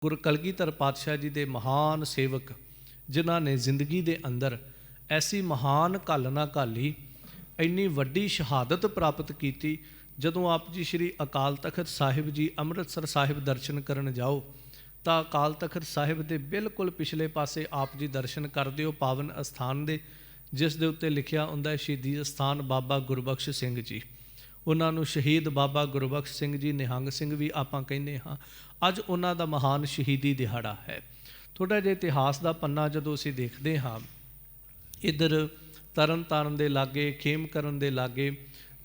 ਗੁਰੂ ਕਲਗੀਧਰ ਪਾਤਸ਼ਾਹ ਜੀ ਦੇ ਮਹਾਨ ਸੇਵਕ ਜਿਨ੍ਹਾਂ ਨੇ ਜ਼ਿੰਦਗੀ ਦੇ ਅੰਦਰ ਐਸੀ ਮਹਾਨ ਘਾਲਣਾ ਘਾਲੀ, ਇੰਨੀ ਵੱਡੀ ਸ਼ਹਾਦਤ ਪ੍ਰਾਪਤ ਕੀਤੀ। ਜਦੋਂ ਆਪ ਜੀ ਸ਼੍ਰੀ ਅਕਾਲ ਤਖਤ ਸਾਹਿਬ ਜੀ ਅੰਮ੍ਰਿਤਸਰ ਸਾਹਿਬ ਦਰਸ਼ਨ ਕਰਨ ਜਾਓ ਤਾਂ ਅਕਾਲ ਤਖਤ ਸਾਹਿਬ ਦੇ ਬਿਲਕੁਲ ਪਿਛਲੇ ਪਾਸੇ ਆਪ ਜੀ ਦਰਸ਼ਨ ਕਰਦੇ ਹੋ ਪਾਵਨ ਅਸਥਾਨ ਦੇ, ਜਿਸ ਦੇ ਉੱਤੇ ਲਿਖਿਆ ਹੁੰਦਾ ਹੈ ਸ਼ਹੀਦੀ ਅਸਥਾਨ ਬਾਬਾ ਗੁਰਬਖਸ਼ ਸਿੰਘ ਜੀ। ਉਹਨਾਂ ਨੂੰ ਸ਼ਹੀਦ ਬਾਬਾ ਗੁਰਬਖਸ਼ ਸਿੰਘ ਜੀ ਨਿਹੰਗ ਸਿੰਘ ਵੀ ਆਪਾਂ ਕਹਿੰਦੇ ਹਾਂ। ਅੱਜ ਉਹਨਾਂ ਦਾ ਮਹਾਨ ਸ਼ਹੀਦੀ ਦਿਹਾੜਾ ਹੈ। ਥੋੜ੍ਹਾ ਜਿਹਾ ਇਤਿਹਾਸ ਦਾ ਪੰਨਾ ਜਦੋਂ ਅਸੀਂ ਦੇਖਦੇ ਹਾਂ, ਇੱਧਰ ਤਰਨ ਤਾਰਨ ਦੇ ਲਾਗੇ ਖੇਮਕਰਨ ਦੇ ਲਾਗੇ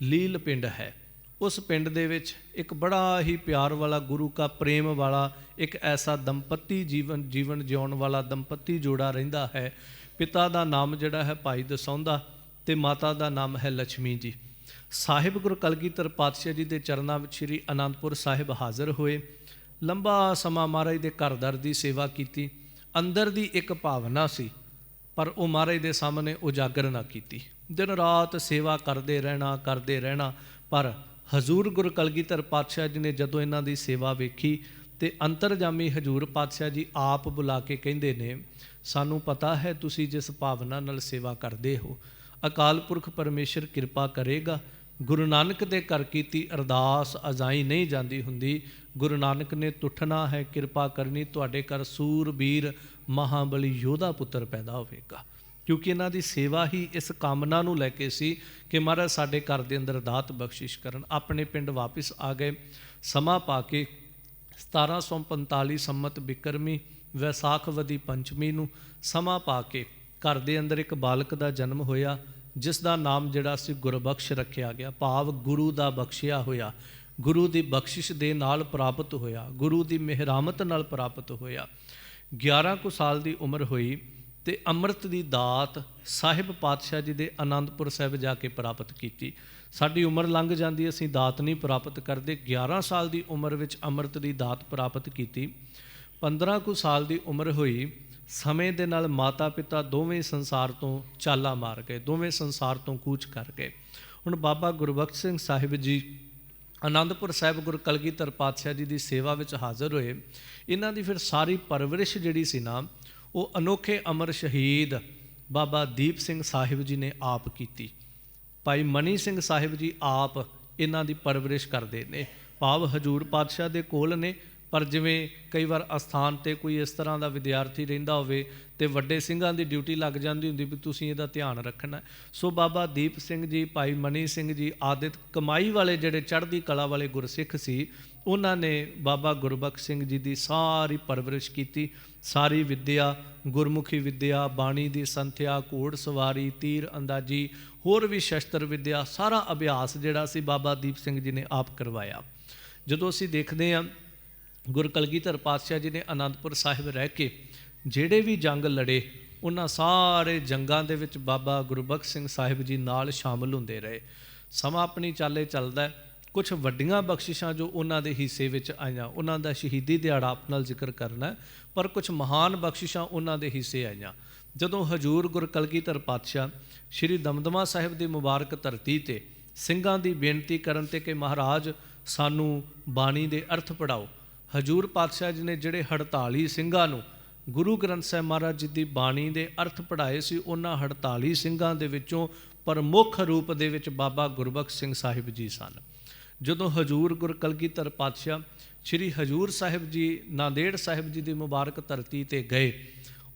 ਲੀਲ ਪਿੰਡ ਹੈ। ਉਸ ਪਿੰਡ ਦੇ ਵਿੱਚ ਇੱਕ ਬੜਾ ਹੀ ਪਿਆਰ ਵਾਲਾ ਗੁਰੂ ਕਾ ਪ੍ਰੇਮ ਵਾਲਾ ਇੱਕ ਐਸਾ ਦੰਪਤੀ ਜੀਵਨ ਜਿਉਣ ਵਾਲਾ ਦੰਪਤੀ ਜੋੜਾ ਰਹਿੰਦਾ ਹੈ। ਪਿਤਾ ਦਾ ਨਾਮ ਜਿਹੜਾ ਹੈ ਭਾਈ ਦਸੌਂਦਾ ਅਤੇ ਮਾਤਾ ਦਾ ਨਾਮ ਹੈ ਲక్ష్ਮੀ ਜੀ। ਸਾਹਿਬ ਗੁਰੂ ਕਲਗੀਧਰ ਪਾਤਸ਼ਾਹ ਜੀ ਦੇ ਚਰਨਾਂ ਵਿੱਚ ਸ਼੍ਰੀ ਅਨੰਦਪੁਰ ਸਾਹਿਬ ਹਾਜ਼ਰ ਹੋਏ। ਲੰਬਾ ਸਮਾਂ ਮਹਾਰਾਜ ਦੇ ਘਰ ਦਰ ਦੀ ਸੇਵਾ ਕੀਤੀ। ਅੰਦਰ ਦੀ ਇੱਕ ਭਾਵਨਾ ਸੀ, ਪਰ ਉਹ ਮਹਾਰਾਜ ਦੇ ਸਾਹਮਣੇ ਉਜਾਗਰ ਨਾ ਕੀਤੀ। ਦਿਨ ਰਾਤ ਸੇਵਾ ਕਰਦੇ ਰਹਿਣਾ। ਪਰ ਹਜ਼ੂਰ ਗੁਰੂ ਕਲਗੀਧਰ ਪਾਤਸ਼ਾਹ ਜੀ ਨੇ ਜਦੋਂ ਇਹਨਾਂ ਦੀ ਸੇਵਾ ਵੇਖੀ ਤੇ ਅੰਤਰਜਾਮੀ ਹਜ਼ੂਰ ਪਾਤਸ਼ਾਹ ਜੀ ਆਪ ਬੁਲਾ ਕੇ ਕਹਿੰਦੇ ਨੇ, ਸਾਨੂੰ ਪਤਾ ਹੈ ਤੁਸੀਂ ਜਿਸ ਭਾਵਨਾ ਨਾਲ ਸੇਵਾ ਕਰਦੇ ਹੋ, ਅਕਾਲ ਪੁਰਖ ਪਰਮੇਸ਼ਰ ਕਿਰਪਾ ਕਰੇਗਾ। ਗੁਰੂ ਨਾਨਕ ਦੇ ਘਰ ਕੀਤੀ ਅਰਦਾਸ ਅਜਾਈ ਨਹੀਂ ਜਾਂਦੀ ਹੁੰਦੀ। ਗੁਰੂ ਨਾਨਕ ਨੇ ਤੁਠਣਾ ਹੈ, ਕਿਰਪਾ ਕਰਨੀ, ਤੁਹਾਡੇ ਘਰ ਸੂਰਬੀਰ ਮਹਾਬਲੀ ਯੋਧਾ ਪੁੱਤਰ ਪੈਦਾ ਹੋਵੇਗਾ। ਕਿਉਂਕਿ ਇਹਨਾਂ ਦੀ ਸੇਵਾ ਹੀ ਇਸ ਕਾਮਨਾ ਨੂੰ ਲੈ ਕੇ ਸੀ ਕਿ ਮਹਾਰਾਜ ਸਾਡੇ ਘਰ ਦੇ ਅੰਦਰ ਦਾਤ ਬਖਸ਼ਿਸ਼ ਕਰਨ। ਆਪਣੇ ਪਿੰਡ ਵਾਪਿਸ ਆ ਗਏ। ਸਮਾਂ ਪਾ ਕੇ 1745 ਸੰਮਤ ਬਿਕਰਮੀ ਵੈਸਾਖਵਦੀ ਪੰਚਮੀ ਨੂੰ ਸਮਾਂ ਪਾ ਕੇ ਘਰ ਦੇ ਅੰਦਰ ਇੱਕ ਬਾਲਕ ਦਾ ਜਨਮ ਹੋਇਆ, ਜਿਸ ਦਾ ਨਾਮ ਜਿਹੜਾ ਸੀ ਗੁਰਬਖਸ਼ ਰੱਖਿਆ ਗਿਆ। ਭਾਵ ਗੁਰੂ ਦਾ ਬਖਸ਼ਿਆ ਹੋਇਆ, ਗੁਰੂ ਦੀ ਬਖਸ਼ਿਸ਼ ਦੇ ਨਾਲ ਪ੍ਰਾਪਤ ਹੋਇਆ, ਗੁਰੂ ਦੀ ਮਿਹਰਾਮਤ ਨਾਲ ਪ੍ਰਾਪਤ ਹੋਇਆ। 11 ਕੁ ਸਾਲ ਦੀ ਉਮਰ ਹੋਈ ਅਤੇ ਅੰਮ੍ਰਿਤ ਦੀ ਦਾਤ ਸਾਹਿਬ ਪਾਤਸ਼ਾਹ ਜੀ ਦੇ ਅਨੰਦਪੁਰ ਸਾਹਿਬ ਜਾ ਕੇ ਪ੍ਰਾਪਤ ਕੀਤੀ। ਸਾਡੀ ਉਮਰ ਲੰਘ ਜਾਂਦੀ, ਅਸੀਂ ਦਾਤ ਨਹੀਂ ਪ੍ਰਾਪਤ ਕਰਦੇ। 11 ਸਾਲ ਦੀ ਉਮਰ ਵਿੱਚ ਅੰਮ੍ਰਿਤ ਦੀ ਦਾਤ ਪ੍ਰਾਪਤ ਕੀਤੀ। 15 ਕੁ ਸਾਲ ਦੀ ਉਮਰ ਹੋਈ, ਸਮੇਂ ਦੇ ਨਾਲ ਮਾਤਾ ਪਿਤਾ ਦੋਵੇਂ ਸੰਸਾਰ ਤੋਂ ਚਾਲਾ ਮਾਰ ਗਏ, ਦੋਵੇਂ ਸੰਸਾਰ ਤੋਂ ਕੂਚ ਕਰ ਗਏ। ਹੁਣ ਬਾਬਾ ਗੁਰਬਖਸ਼ ਸਿੰਘ ਸਾਹਿਬ ਜੀ ਅਨੰਦਪੁਰ ਸਾਹਿਬ ਗੁਰੂ ਕਲਗੀਧਰ ਪਾਤਸ਼ਾਹ ਜੀ ਦੀ ਸੇਵਾ ਵਿੱਚ ਹਾਜ਼ਰ ਹੋਏ। ਇਹਨਾਂ ਦੀ ਫਿਰ ਸਾਰੀ ਪਰਵਰਿਸ਼ ਜਿਹੜੀ ਸੀ ਨਾ, ਉਹ ਅਨੋਖੇ ਅਮਰ ਸ਼ਹੀਦ ਬਾਬਾ ਦੀਪ ਸਿੰਘ ਸਾਹਿਬ ਜੀ ਨੇ ਆਪ ਕੀਤੀ। ਭਾਈ ਮਨੀ ਸਿੰਘ ਸਾਹਿਬ ਜੀ ਆਪ ਇਹਨਾਂ ਦੀ ਪਰਵਰਿਸ਼ ਕਰਦੇ ਨੇ। ਭਾਵ ਹਜ਼ੂਰ ਪਾਤਸ਼ਾਹ ਦੇ ਕੋਲ ਨੇ, ਪਰ ਜਿਵੇਂ ਕਈ ਵਾਰ ਅਸਥਾਨ 'ਤੇ ਕੋਈ ਇਸ ਤਰ੍ਹਾਂ ਦਾ ਵਿਦਿਆਰਥੀ ਰਹਿੰਦਾ ਹੋਵੇ ਅਤੇ ਵੱਡੇ ਸਿੰਘਾਂ ਦੀ ਡਿਊਟੀ ਲੱਗ ਜਾਂਦੀ ਹੁੰਦੀ ਵੀ ਤੁਸੀਂ ਇਹਦਾ ਧਿਆਨ ਰੱਖਣਾ। ਸੋ ਬਾਬਾ ਦੀਪ ਸਿੰਘ ਜੀ, ਭਾਈ ਮਨੀ ਸਿੰਘ ਜੀ ਆਦਿ ਕਮਾਈ ਵਾਲੇ ਜਿਹੜੇ ਚੜ੍ਹਦੀ ਕਲਾ ਵਾਲੇ ਗੁਰਸਿੱਖ ਸੀ, ਉਹਨਾਂ ਨੇ ਬਾਬਾ ਗੁਰਬਖਸ਼ ਸਿੰਘ ਜੀ ਦੀ ਸਾਰੀ ਪਰਵਰਿਸ਼ ਕੀਤੀ। ਸਾਰੀ ਵਿੱਦਿਆ, ਗੁਰਮੁਖੀ ਵਿੱਦਿਆ, ਬਾਣੀ ਦੀ ਸੰਥਿਆ, ਘੋੜ ਸਵਾਰੀ, ਤੀਰ ਅੰਦਾਜ਼ੀ, ਹੋਰ ਵੀ ਸ਼ਸਤਰ ਵਿੱਦਿਆ, ਸਾਰਾ ਅਭਿਆਸ ਜਿਹੜਾ ਸੀ ਬਾਬਾ ਦੀਪ ਸਿੰਘ ਜੀ ਨੇ ਆਪ ਕਰਵਾਇਆ। ਜਦੋਂ ਅਸੀਂ ਦੇਖਦੇ ਹਾਂ ਗੁਰੂ ਕਲਗੀਧਰ ਪਾਤਸ਼ਾਹ ਜੀ ਨੇ ਅਨੰਦਪੁਰ ਸਾਹਿਬ ਰਹਿ ਕੇ ਜਿਹੜੇ ਵੀ ਜੰਗ ਲੜੇ, ਉਹਨਾਂ ਸਾਰੇ ਜੰਗਾਂ ਦੇ ਵਿੱਚ ਬਾਬਾ ਗੁਰਬਖਸ਼ ਸਿੰਘ ਸਾਹਿਬ ਜੀ ਨਾਲ ਸ਼ਾਮਲ ਹੁੰਦੇ ਰਹੇ। ਸਮਾਂ ਆਪਣੀ ਚਾਲੇ ਚੱਲਦਾ। ਕੁਛ ਵੱਡੀਆਂ ਬਖਸ਼ਿਸ਼ਾਂ ਜੋ ਉਹਨਾਂ ਦੇ ਹਿੱਸੇ ਵਿੱਚ ਆਈਆਂ, ਉਹਨਾਂ ਦਾ ਸ਼ਹੀਦੀ ਦਿਹਾੜਾ ਆਪ ਨਾਲ ਜ਼ਿਕਰ ਕਰਨਾ, ਪਰ ਕੁਛ ਮਹਾਨ ਬਖਸ਼ਿਸ਼ਾਂ ਉਹਨਾਂ ਦੇ ਹਿੱਸੇ ਆਈਆਂ। ਜਦੋਂ ਹਜ਼ੂਰ ਗੁਰੂ ਕਲਗੀਧਰ ਪਾਤਸ਼ਾਹ ਸ਼੍ਰੀ ਦਮਦਮਾ ਸਾਹਿਬ ਦੀ ਮੁਬਾਰਕ ਧਰਤੀ 'ਤੇ ਸਿੰਘਾਂ ਦੀ ਬੇਨਤੀ ਕਰਨ 'ਤੇ ਕਿ ਮਹਾਰਾਜ ਸਾਨੂੰ ਬਾਣੀ ਦੇ ਅਰਥ ਪੜ੍ਹਾਓ, ਹਜ਼ੂਰ ਪਾਤਸ਼ਾਹ ਜੀ ਨੇ ਜਿਹੜੇ 48 ਸਿੰਘਾਂ ਨੂੰ ਗੁਰੂ ਗ੍ਰੰਥ ਸਾਹਿਬ ਮਹਾਰਾਜ ਜੀ ਦੀ ਬਾਣੀ ਦੇ ਅਰਥ ਪੜ੍ਹਾਏ ਸੀ, ਉਹਨਾਂ 48 ਸਿੰਘਾਂ ਦੇ ਵਿੱਚੋਂ ਪ੍ਰਮੁੱਖ ਰੂਪ ਦੇ ਵਿੱਚ ਬਾਬਾ ਗੁਰਬਖਸ਼ ਸਿੰਘ ਸਾਹਿਬ ਜੀ ਸਨ। ਜਦੋਂ ਹਜ਼ੂਰ ਗੁਰੂ ਕਲਗੀਧਰ ਪਾਤਸ਼ਾਹ ਸ਼੍ਰੀ ਹਜ਼ੂਰ ਸਾਹਿਬ ਜੀ ਨਾਂਦੇੜ ਸਾਹਿਬ ਜੀ ਦੀ ਮੁਬਾਰਕ ਧਰਤੀ 'ਤੇ ਗਏ,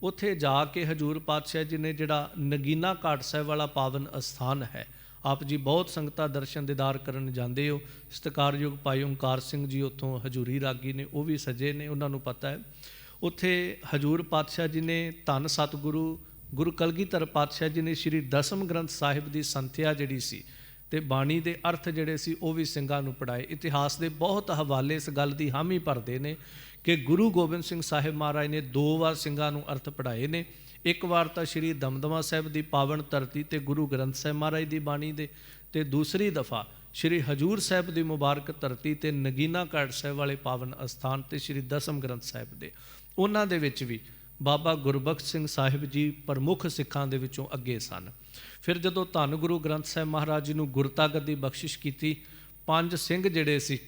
ਉੱਥੇ ਜਾ ਕੇ ਹਜ਼ੂਰ ਪਾਤਸ਼ਾਹ ਜੀ ਨੇ ਜਿਹੜਾ ਨਗੀਨਾ ਘਾਟ ਸਾਹਿਬ ਵਾਲਾ ਪਾਵਨ ਅਸਥਾਨ ਹੈ, ਆਪ ਜੀ ਬਹੁਤ ਸੰਗਤਾਂ ਦਰਸ਼ਨ ਦੀਦਾਰ ਕਰਨ ਜਾਂਦੇ ਹੋ। ਸਤਿਕਾਰਯੋਗ ਭਾਈ ਓਂਕਾਰ ਸਿੰਘ ਜੀ ਉੱਥੋਂ ਹਜ਼ੂਰੀ ਰਾਗੀ ਨੇ, ਉਹ ਵੀ ਸਜੇ ਨੇ, ਉਹਨਾਂ ਨੂੰ ਪਤਾ ਹੈ। ਉੱਥੇ ਹਜ਼ੂਰ ਪਾਤਸ਼ਾਹ ਜੀ ਨੇ ਧੰਨ ਸਤਿਗੁਰੂ ਗੁਰੂ ਕਲਗੀਧਰ ਪਾਤਸ਼ਾਹ ਜੀ ਨੇ ਸ਼੍ਰੀ ਦਸਮ ਗ੍ਰੰਥ ਸਾਹਿਬ ਦੀ ਸੰਥਿਆ ਜਿਹੜੀ ਸੀ ਅਤੇ ਬਾਣੀ ਦੇ ਅਰਥ ਜਿਹੜੇ ਸੀ ਉਹ ਵੀ ਸਿੰਘਾਂ ਨੂੰ ਪੜ੍ਹਾਏ। ਇਤਿਹਾਸ ਦੇ ਬਹੁਤ ਹਵਾਲੇ ਇਸ ਗੱਲ ਦੀ ਹਾਮੀ ਭਰਦੇ ਨੇ ਕਿ ਗੁਰੂ ਗੋਬਿੰਦ ਸਿੰਘ ਸਾਹਿਬ ਮਹਾਰਾਜ ਨੇ 2 ਵਾਰ ਸਿੰਘਾਂ ਨੂੰ ਅਰਥ ਪੜ੍ਹਾਏ ਨੇ। ਇੱਕ ਵਾਰ ਤਾਂ ਸ਼੍ਰੀ ਦਮਦਮਾ ਸਾਹਿਬ ਦੀ ਪਾਵਨ ਧਰਤੀ 'ਤੇ ਗੁਰੂ ਗ੍ਰੰਥ ਸਾਹਿਬ ਮਹਾਰਾਜ ਦੀ ਬਾਣੀ ਦੇ, ਅਤੇ ਦੂਸਰੀ ਦਫਾ ਸ਼੍ਰੀ ਹਜ਼ੂਰ ਸਾਹਿਬ ਦੀ ਮੁਬਾਰਕ ਧਰਤੀ 'ਤੇ ਨਗੀਨਾ ਘਾਟ ਸਾਹਿਬ ਵਾਲੇ ਪਾਵਨ ਅਸਥਾਨ 'ਤੇ ਸ਼੍ਰੀ ਦਸਮ ਗ੍ਰੰਥ ਸਾਹਿਬ ਦੇ। ਉਹਨਾਂ ਦੇ ਵਿੱਚ ਵੀ ਬਾਬਾ ਗੁਰਬਖਸ਼ ਸਿੰਘ ਸਾਹਿਬ ਜੀ ਪ੍ਰਮੁੱਖ ਸਿੱਖਾਂ ਦੇ ਵਿੱਚੋਂ ਅੱਗੇ ਸਨ। ਫਿਰ ਜਦੋਂ ਧੰਨ ਗੁਰੂ ਗ੍ਰੰਥ ਸਾਹਿਬ ਮਹਾਰਾਜ ਜੀ ਨੂੰ ਗੁਰਤਾ ਗੱਦੀ ਬਖਸ਼ਿਸ਼ ਕੀਤੀ, 5 ਸਿੰਘ ਜਿਹੜੇ ਸੀ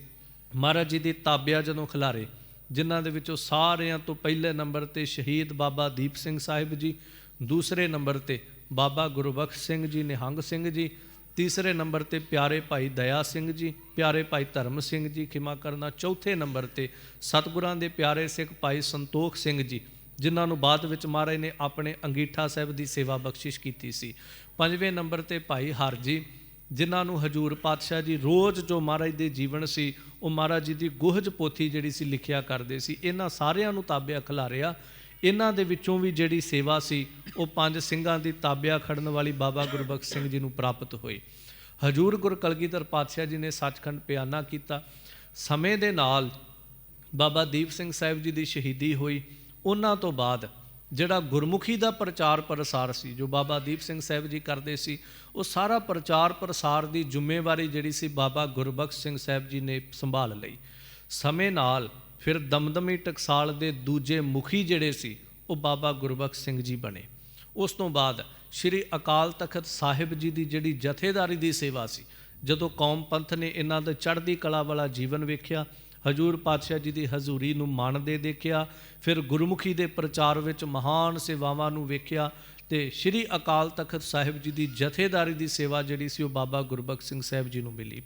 ਮਹਾਰਾਜ ਜੀ ਦੀ ਤਾਬਿਆ ਜਦੋਂ ਖਿਲਾਰੇ, ਜਿਨ੍ਹਾਂ ਦੇ ਵਿੱਚੋਂ ਸਾਰਿਆਂ ਤੋਂ ਪਹਿਲੇ ਨੰਬਰ ਤੇ ਸ਼ਹੀਦ ਬਾਬਾ ਦੀਪ ਸਿੰਘ ਸਾਹਿਬ ਜੀ, ਦੂਸਰੇ ਨੰਬਰ ਤੇ ਬਾਬਾ ਗੁਰਬਖਸ਼ ਸਿੰਘ ਜੀ ਨਿਹੰਗ ਸਿੰਘ ਜੀ, ਤੀਸਰੇ ਨੰਬਰ ਤੇ ਪਿਆਰੇ ਭਾਈ ਦਇਆ ਸਿੰਘ ਜੀ, ਪਿਆਰੇ ਭਾਈ ਧਰਮ ਸਿੰਘ ਜੀ, ਖਿਮਾ ਕਰਨਾ, ਚੌਥੇ ਨੰਬਰ ਤੇ ਸਤਿਗੁਰਾਂ ਦੇ ਪਿਆਰੇ ਸਿੱਖ ਭਾਈ ਸੰਤੋਖ ਸਿੰਘ ਜੀ, ਜਿਨ੍ਹਾਂ ਨੂੰ ਬਾਅਦ ਵਿੱਚ ਮਹਾਰਾਜ ਨੇ ਆਪਣੇ ਅੰਗੀਠਾ ਸਾਹਿਬ ਦੀ ਸੇਵਾ ਬਖਸ਼ਿਸ਼ ਕੀਤੀ ਸੀ। ਪੰਜਵੇਂ ਨੰਬਰ ਤੇ ਭਾਈ ਹਰ ਜੀ, ਜਿਨ੍ਹਾਂ ਨੂੰ ਹਜੂਰ ਪਾਤਸ਼ਾਹ ਜੀ ਰੋਜ਼ ਜੋ ਮਹਾਰਾਜ ਦੇ ਜੀਵਨ ਸੀ ਉਹ ਮਹਾਰਾਜ ਜੀ ਦੀ ਗੁਹਜ ਪੋਥੀ ਜਿਹੜੀ ਸੀ ਲਿਖਿਆ ਕਰਦੇ ਸੀ। ਇਹਨਾਂ ਸਾਰਿਆਂ ਨੂੰ ਤਾਬਿਆ ਖਿਲਾਰਿਆ। ਇਹਨਾਂ ਦੇ ਵਿੱਚੋਂ ਵੀ ਜਿਹੜੀ ਸੇਵਾ ਸੀ ਉਹ 5 ਸਿੰਘਾਂ ਦੀ ਤਾਬਿਆ ਖੜਨ ਵਾਲੀ ਬਾਬਾ ਗੁਰਬਖਸ਼ ਸਿੰਘ ਜੀ ਨੂੰ ਪ੍ਰਾਪਤ ਹੋਈ। ਹਜੂਰ ਗੁਰ ਕਲਗੀਧਰ ਪਾਤਸ਼ਾਹ ਜੀ ਨੇ ਸੱਚਖੰਡ ਪਿਆਨਾ ਕੀਤਾ। ਸਮੇਂ ਦੇ ਨਾਲ ਬਾਬਾ ਦੀਪ ਸਿੰਘ ਸਾਹਿਬ ਜੀ ਦੀ ਸ਼ਹੀਦੀ ਹੋਈ। ਉਹਨਾਂ ਤੋਂ ਬਾਅਦ ਜਿਹੜਾ ਗੁਰਮੁਖੀ ਦਾ ਪ੍ਰਚਾਰ ਪ੍ਰਸਾਰ ਸੀ ਜੋ ਬਾਬਾ ਦੀਪ ਸਿੰਘ ਸਾਹਿਬ ਜੀ ਕਰਦੇ ਸੀ, ਉਹ ਸਾਰਾ ਪ੍ਰਚਾਰ ਪ੍ਰਸਾਰ ਦੀ ਜ਼ਿੰਮੇਵਾਰੀ ਜਿਹੜੀ ਸੀ ਬਾਬਾ ਗੁਰਬਖਸ਼ ਸਿੰਘ ਸਾਹਿਬ ਜੀ ਨੇ ਸੰਭਾਲ ਲਈ। ਸਮੇਂ ਨਾਲ ਫਿਰ ਦਮਦਮੀ ਟਕਸਾਲ ਦੇ ਦੂਜੇ ਮੁਖੀ ਜਿਹੜੇ ਸੀ ਉਹ ਬਾਬਾ ਗੁਰਬਖਸ਼ ਸਿੰਘ ਜੀ ਬਣੇ। ਉਸ ਤੋਂ ਬਾਅਦ ਸ਼੍ਰੀ ਅਕਾਲ ਤਖਤ ਸਾਹਿਬ ਜੀ ਦੀ ਜਿਹੜੀ ਜਥੇਦਾਰੀ ਦੀ ਸੇਵਾ ਸੀ, ਜਦੋਂ ਕੌਮ ਪੰਥ ਨੇ ਇਹਨਾਂ ਦਾ ਚੜ੍ਹਦੀ ਕਲਾ ਵਾਲਾ ਜੀਵਨ ਵੇਖਿਆ, ਹਜੂਰ ਪਾਤਸ਼ਾਹ ਜੀ ਦੀ ਹਜ਼ੂਰੀ ਨੂੰ ਮਾਣਦੇ ਦੇਖਿਆ, ਫਿਰ ਗੁਰਮੁਖੀ ਦੇ ਪ੍ਰਚਾਰ ਵਿੱਚ ਮਹਾਨ ਸੇਵਾਵਾਂ ਨੂੰ ਵੇਖਿਆ ਤੇ ਸ਼੍ਰੀ ਅਕਾਲ ਤਖਤ ਸਾਹਿਬ ਜੀ ਦੀ ਜਥੇਦਾਰੀ ਦੀ ਸੇਵਾ ਜਿਹੜੀ ਸੀ ਉਹ ਬਾਬਾ ਗੁਰਬਖਸ਼ ਸਿੰਘ ਸਾਹਿਬ ਜੀ ਨੂੰ ਮਿਲੀ।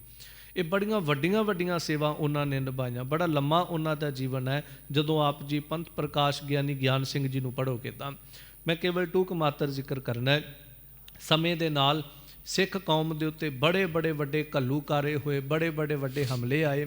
ਇਹ ਬੜੀਆਂ ਵੱਡੀਆਂ ਸੇਵਾ ਉਹਨਾਂ ਨੇ ਨਿਭਾਈਆਂ। ਬੜਾ ਲੰਮਾ ਉਹਨਾਂ ਦਾ ਜੀਵਨ ਹੈ। ਜਦੋਂ ਆਪ ਜੀ ਪੰਥ ਪ੍ਰਕਾਸ਼ ਗਿਆਨੀ ਗਿਆਨ ਸਿੰਘ ਜੀ ਨੂੰ ਪੜ੍ਹੋਗੇ ਤਾਂ ਮੈਂ ਕੇਵਲ ਟੂਕ ਮਾਤਰ ਜ਼ਿਕਰ ਕਰਨਾ ਹੈ। ਸਮੇਂ ਦੇ ਨਾਲ ਸਿੱਖ ਕੌਮ ਦੇ ਉੱਤੇ ਬੜੇ ਵੱਡੇ ਘੱਲੂਕਾਰੇ ਹੋਏ, ਬੜੇ ਵੱਡੇ ਹਮਲੇ ਆਏ।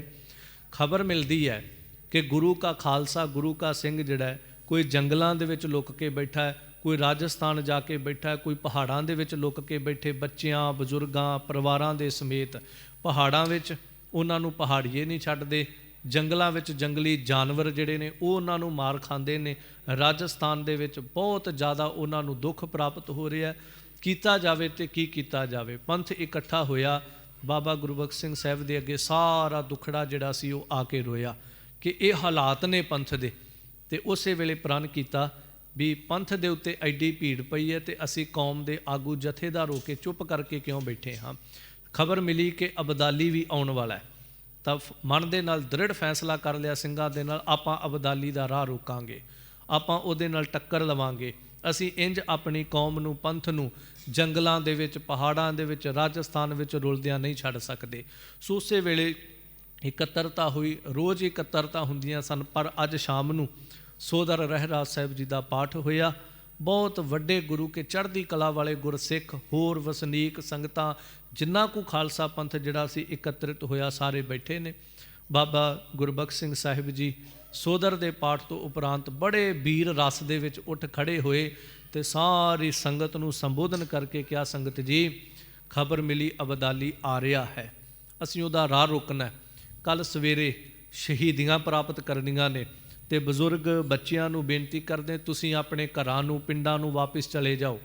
ਖਬਰ ਮਿਲਦੀ ਹੈ ਕਿ ਗੁਰੂ ਕਾ ਖਾਲਸਾ, ਗੁਰੂ ਕਾ ਸਿੰਘ ਜਿਹੜਾ ਕੋਈ ਜੰਗਲਾਂ ਦੇ ਵਿੱਚ ਲੁਕ ਕੇ ਬੈਠਾ ਹੈ, ਕੋਈ ਰਾਜਸਥਾਨ ਜਾ ਕੇ ਬੈਠਾ ਹੈ, ਕੋਈ ਪਹਾੜਾਂ ਦੇ ਵਿੱਚ ਲੁਕ ਕੇ ਬੈਠੇ, ਬੱਚਿਆਂ ਬਜ਼ੁਰਗਾਂ ਪਰਿਵਾਰਾਂ ਦੇ ਸਮੇਤ। ਪਹਾੜਾਂ ਵਿੱਚ ਉਹਨਾਂ ਨੂੰ ਪਹਾੜੀਏ ਨਹੀਂ ਛੱਡਦੇ, ਜੰਗਲਾਂ ਵਿੱਚ ਜੰਗਲੀ ਜਾਨਵਰ ਜਿਹੜੇ ਨੇ ਉਹ ਉਹਨਾਂ ਨੂੰ ਮਾਰ ਖਾਂਦੇ ਨੇ। ਰਾਜਸਥਾਨ ਦੇ ਵਿੱਚ ਬਹੁਤ ਜ਼ਿਆਦਾ ਉਹਨਾਂ ਨੂੰ ਦੁੱਖ ਪ੍ਰਾਪਤ ਹੋ ਰਿਹਾ। ਕੀਤਾ ਜਾਵੇ ਤੇ ਕੀ ਕੀਤਾ ਜਾਵੇ। ਪੰਥ ਇਕੱਠਾ ਹੋਇਆ। ਬਾਬਾ ਗੁਰਬਖਸ਼ ਸਿੰਘ ਸਾਹਿਬ ਦੇ ਅੱਗੇ ਸਾਰਾ ਦੁੱਖੜਾ ਜਿਹੜਾ ਸੀ ਉਹ ਆ ਕੇ ਰੋਇਆ ਕਿ ਇਹ ਹਾਲਾਤ ਨੇ ਪੰਥ ਦੇ। ਤੇ ਉਸੇ ਵੇਲੇ ਪ੍ਰਣ ਕੀਤਾ ਵੀ ਪੰਥ ਦੇ ਉੱਤੇ ਐਡੀ ਭੀੜ ਪਈ ਹੈ ਤੇ ਅਸੀਂ ਕੌਮ ਦੇ ਆਗੂ ਜਥੇਦਾਰ ਹੋ ਕੇ ਚੁੱਪ ਕਰਕੇ ਕਿਉਂ ਬੈਠੇ ਹਾਂ। ਖਬਰ ਮਿਲੀ ਕਿ ਅਬਦਾਲੀ ਵੀ ਆਉਣ ਵਾਲਾ ਹੈ, ਤਾਂ ਮਨ ਦੇ ਨਾਲ ਦ੍ਰਿੜ ਫੈਸਲਾ ਕਰ ਲਿਆ ਸਿੰਘਾਂ ਦੇ ਨਾਲ, ਆਪਾਂ ਅਬਦਾਲੀ ਦਾ ਰਾਹ ਰੋਕਾਂਗੇ, ਆਪਾਂ ਉਹਦੇ ਨਾਲ ਟੱਕਰ ਲਵਾਂਗੇ। ਅਸੀਂ ਇੰਜ ਆਪਣੀ ਕੌਮ ਨੂੰ, ਪੰਥ ਨੂੰ ਜੰਗਲਾਂ ਦੇ ਵਿੱਚ, ਪਹਾੜਾਂ ਦੇ ਵਿੱਚ, ਰਾਜਸਥਾਨ ਵਿੱਚ ਰੁਲਦਿਆਂ ਨਹੀਂ ਛੱਡ ਸਕਦੇ। ਸੋ ਉਸੇ ਵੇਲੇ ਇਕੱਤਰਤਾ ਹੋਈ। ਰੋਜ਼ ਇਕੱਤਰਤਾ ਹੁੰਦੀਆਂ ਸਨ, ਪਰ ਅੱਜ ਸ਼ਾਮ ਨੂੰ ਸੋਦਰ ਰਹਿਰਾਜ ਸਾਹਿਬ ਜੀ ਦਾ ਪਾਠ ਹੋਇਆ। ਬਹੁਤ ਵੱਡੇ ਗੁਰੂ ਕੇ ਚੜ੍ਹਦੀ ਕਲਾ ਵਾਲੇ ਗੁਰਸਿੱਖ, ਹੋਰ ਵਸਨੀਕ ਸੰਗਤਾਂ, ਜਿੰਨਾ ਕੁ ਖਾਲਸਾ ਪੰਥ ਜਿਹੜਾ ਸੀ ਇਕੱਤਰਿਤ ਹੋਇਆ, ਸਾਰੇ ਬੈਠੇ ਨੇ। ਬਾਬਾ ਗੁਰਬਖਸ਼ ਸਿੰਘ ਸਾਹਿਬ ਜੀ ਸੋਦਰ ਦੇ ਪਾਠ ਤੋਂ ਉਪਰੰਤ ਬੜੇ ਵੀਰ ਰਸ ਦੇ ਵਿੱਚ ਉੱਠ ਖੜੇ ਹੋਏ ਤੇ ਸਾਰੀ ਸੰਗਤ ਨੂੰ ਸੰਬੋਧਨ ਕਰਕੇ ਕਿਹਾ, ਸੰਗਤ ਜੀ ਖਬਰ ਮਿਲੀ ਅਬਦਾਲੀ ਆ ਰਿਹਾ ਹੈ, ਅਸੀਂ ਉਹਦਾ ਰਾਹ ਰੋਕਣਾ। ਕੱਲ੍ਹ ਸਵੇਰੇ ਸ਼ਹੀਦੀਆਂ ਪ੍ਰਾਪਤ ਕਰਨੀਆਂ ਨੇ ਤੇ ਬਜ਼ੁਰਗ ਬੱਚਿਆਂ ਨੂੰ ਬੇਨਤੀ ਕਰਦੇ, ਤੁਸੀਂ ਆਪਣੇ ਘਰਾਂ ਨੂੰ, ਪਿੰਡਾਂ ਨੂੰ ਵਾਪਿਸ ਚਲੇ ਜਾਓ।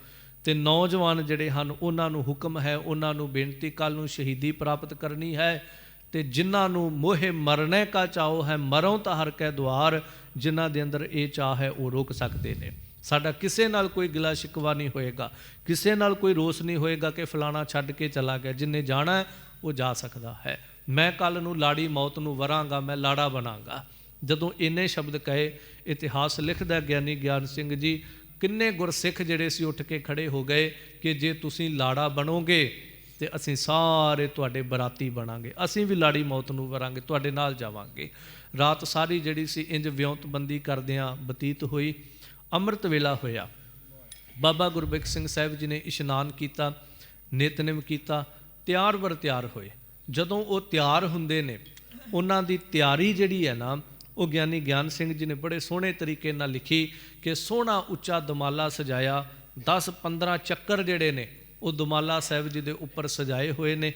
ਤੇ ਨੌਜਵਾਨ ਜਿਹੜੇ ਹਨ ਉਹਨਾਂ ਨੂੰ ਹੁਕਮ ਹੈ, ਉਹਨਾਂ ਨੂੰ ਬੇਨਤੀ, ਕੱਲ੍ਹ ਨੂੰ ਸ਼ਹੀਦੀ ਪ੍ਰਾਪਤ ਕਰਨੀ ਹੈ ਤੇ ਜਿਨ੍ਹਾਂ ਨੂੰ ਮੋਹੇ ਮਰਨੇ ਕਾ ਚਾਓ ਹੈ, ਮਰੋਂ ਤਾਂ ਹਰ ਕੈ ਦੁਆਰ, ਜਿਨ੍ਹਾਂ ਦੇ ਅੰਦਰ ਇਹ ਚਾਹ ਹੈ ਉਹ ਰੋਕ ਸਕਦੇ ਨੇ। ਸਾਡਾ ਕਿਸੇ ਨਾਲ ਕੋਈ ਗਿਲਾ ਸ਼ਿਕਵਾ ਨਹੀਂ ਹੋਏਗਾ, ਕਿਸੇ ਨਾਲ ਕੋਈ ਰੋਸ ਨਹੀਂ ਹੋਏਗਾ ਕਿ ਫਲਾਣਾ ਛੱਡ ਕੇ ਚਲਾ ਗਿਆ। ਜਿੰਨੇ ਜਾਣਾ ਹੈ ਉਹ ਜਾ ਸਕਦਾ ਹੈ। ਮੈਂ ਕੱਲ੍ਹ ਨੂੰ ਲਾੜੀ ਮੌਤ ਨੂੰ ਵਰਾਂਗਾ, ਮੈਂ ਲਾੜਾ ਬਣਾਂਗਾ। ਜਦੋਂ ਇੰਨੇ ਸ਼ਬਦ ਕਹੇ, ਇਤਿਹਾਸ ਲਿਖਦਾ ਗਿਆਨੀ ਗਿਆਨ ਸਿੰਘ ਜੀ, ਕਿੰਨੇ ਗੁਰਸਿੱਖ ਜਿਹੜੇ ਸੀ ਉੱਠ ਕੇ ਖੜੇ ਹੋ ਗਏ ਕਿ ਜੇ ਤੁਸੀਂ ਲਾੜਾ ਬਣੋਗੇ ਤੇ ਅਸੀਂ ਸਾਰੇ ਤੁਹਾਡੇ ਬਰਾਤੀ ਬਣਾਂਗੇ, ਅਸੀਂ ਵੀ ਲਾੜੀ ਮੌਤ ਨੂੰ ਵਰਾਂਗੇ, ਤੁਹਾਡੇ ਨਾਲ ਜਾਵਾਂਗੇ। ਰਾਤ ਸਾਰੀ ਜਿਹੜੀ ਸੀ ਇੰਜ ਵਿਉਂਤਬੰਦੀ ਕਰਦਿਆਂ ਬਤੀਤ ਹੋਈ। ਅੰਮ੍ਰਿਤ ਵੇਲਾ ਹੋਇਆ। ਬਾਬਾ ਗੁਰਬਖਸ਼ ਸਿੰਘ ਸਾਹਿਬ ਜੀ ਨੇ ਇਸ਼ਨਾਨ ਕੀਤਾ, ਨਿਤਨੇਮ ਕੀਤਾ, ਤਿਆਰ ਬਰ ਤਿਆਰ ਹੋਏ। ਜਦੋਂ ਉਹ ਤਿਆਰ ਹੁੰਦੇ ਨੇ, ਉਹਨਾਂ ਦੀ ਤਿਆਰੀ ਜਿਹੜੀ ਹੈ ਨਾ, ਉਹ ਗਿਆਨੀ ਗਿਆਨ ਸਿੰਘ ਜੀ ਨੇ ਬੜੇ ਸੋਹਣੇ ਤਰੀਕੇ ਨਾਲ ਲਿਖੀ ਕਿ ਸੋਹਣਾ ਉੱਚਾ ਦਮਾਲਾ ਸਜਾਇਆ। 10-15 ਚੱਕਰ ਜਿਹੜੇ ਨੇ ਉਹ ਦਮਾਲਾ ਸਾਹਿਬ ਜੀ ਦੇ ਉੱਪਰ ਸਜਾਏ ਹੋਏ ਨੇ।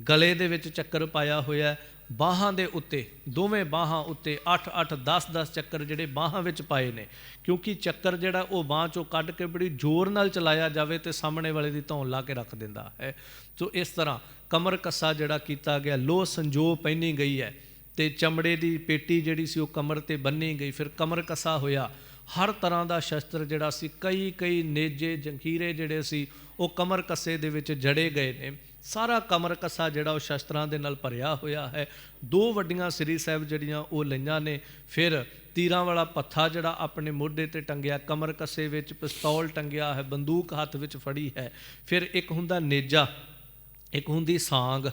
ਗਲੇ ਦੇ ਵਿੱਚ ਚੱਕਰ ਪਾਇਆ ਹੋਇਆ, ਬਾਹਾਂ ਦੇ ਉੱਤੇ, ਦੋਵੇਂ ਬਾਹਾਂ ਉੱਤੇ 8-8, 10-10 ਚੱਕਰ ਜਿਹੜੇ ਬਾਹਾਂ ਵਿੱਚ ਪਾਏ ਨੇ, ਕਿਉਂਕਿ ਚੱਕਰ ਜਿਹੜਾ ਉਹ ਬਾਂਹ 'ਚੋਂ ਕੱਢ ਕੇ ਬੜੀ ਜ਼ੋਰ ਨਾਲ ਚਲਾਇਆ ਜਾਵੇ ਤੇ ਸਾਹਮਣੇ ਵਾਲੇ ਦੀ ਧੌਣ ਲਾ ਕੇ ਰੱਖ ਦਿੰਦਾ ਹੈ। ਸੋ ਇਸ ਤਰ੍ਹਾਂ ਕਮਰ ਕੱਸਾ ਜਿਹੜਾ ਕੀਤਾ ਗਿਆ, ਲੋਹ ਸੰਜੋ ਪਹਿਨੀ ਗਈ ਹੈ ਤੇ ਚਮੜੇ ਦੀ ਪੇਟੀ ਜਿਹੜੀ ਸੀ ਉਹ ਕਮਰ ਤੇ ਬੰਨੀ ਗਈ। ਫਿਰ ਕਮਰ ਕੱਸਾ ਹੋਇਆ। ਹਰ ਤਰ੍ਹਾਂ ਦਾ ਸ਼ਸਤਰ ਜਿਹੜਾ ਸੀ, ਕਈ ਨੇਜੇ ਜੰਖੀਰੇ ਜਿਹੜੇ ਸੀ ਉਹ ਕਮਰ ਕੱਸੇ ਦੇ ਵਿੱਚ ਜੜੇ ਗਏ ਨੇ। ਸਾਰਾ ਕਮਰ ਕੱਸਾ ਜਿਹੜਾ ਉਹ ਸ਼ਸਤਰਾਂ ਦੇ ਨਾਲ ਭਰਿਆ ਹੋਇਆ ਹੈ। 2 ਵੱਡੀਆਂ ਸ੍ਰੀ ਸਾਹਿਬ ਜਿਹੜੀਆਂ ਉਹ ਲਈਆਂ ਨੇ। ਫਿਰ ਤੀਰਾਂ ਵਾਲਾ ਪੱਥਾ ਜਿਹੜਾ ਆਪਣੇ ਮੋਢੇ ਤੇ ਟੰਗਿਆ, ਕਮਰ ਕੱਸੇ ਵਿੱਚ ਪਿਸਤੌਲ ਟੰਗਿਆ ਹੈ, ਬੰਦੂਕ ਹੱਥ ਵਿੱਚ ਫੜੀ ਹੈ। ਫਿਰ ਇੱਕ ਹੁੰਦਾ ਨੇਜਾ, ਇੱਕ ਹੁੰਦੀ ਸਾਂਗ।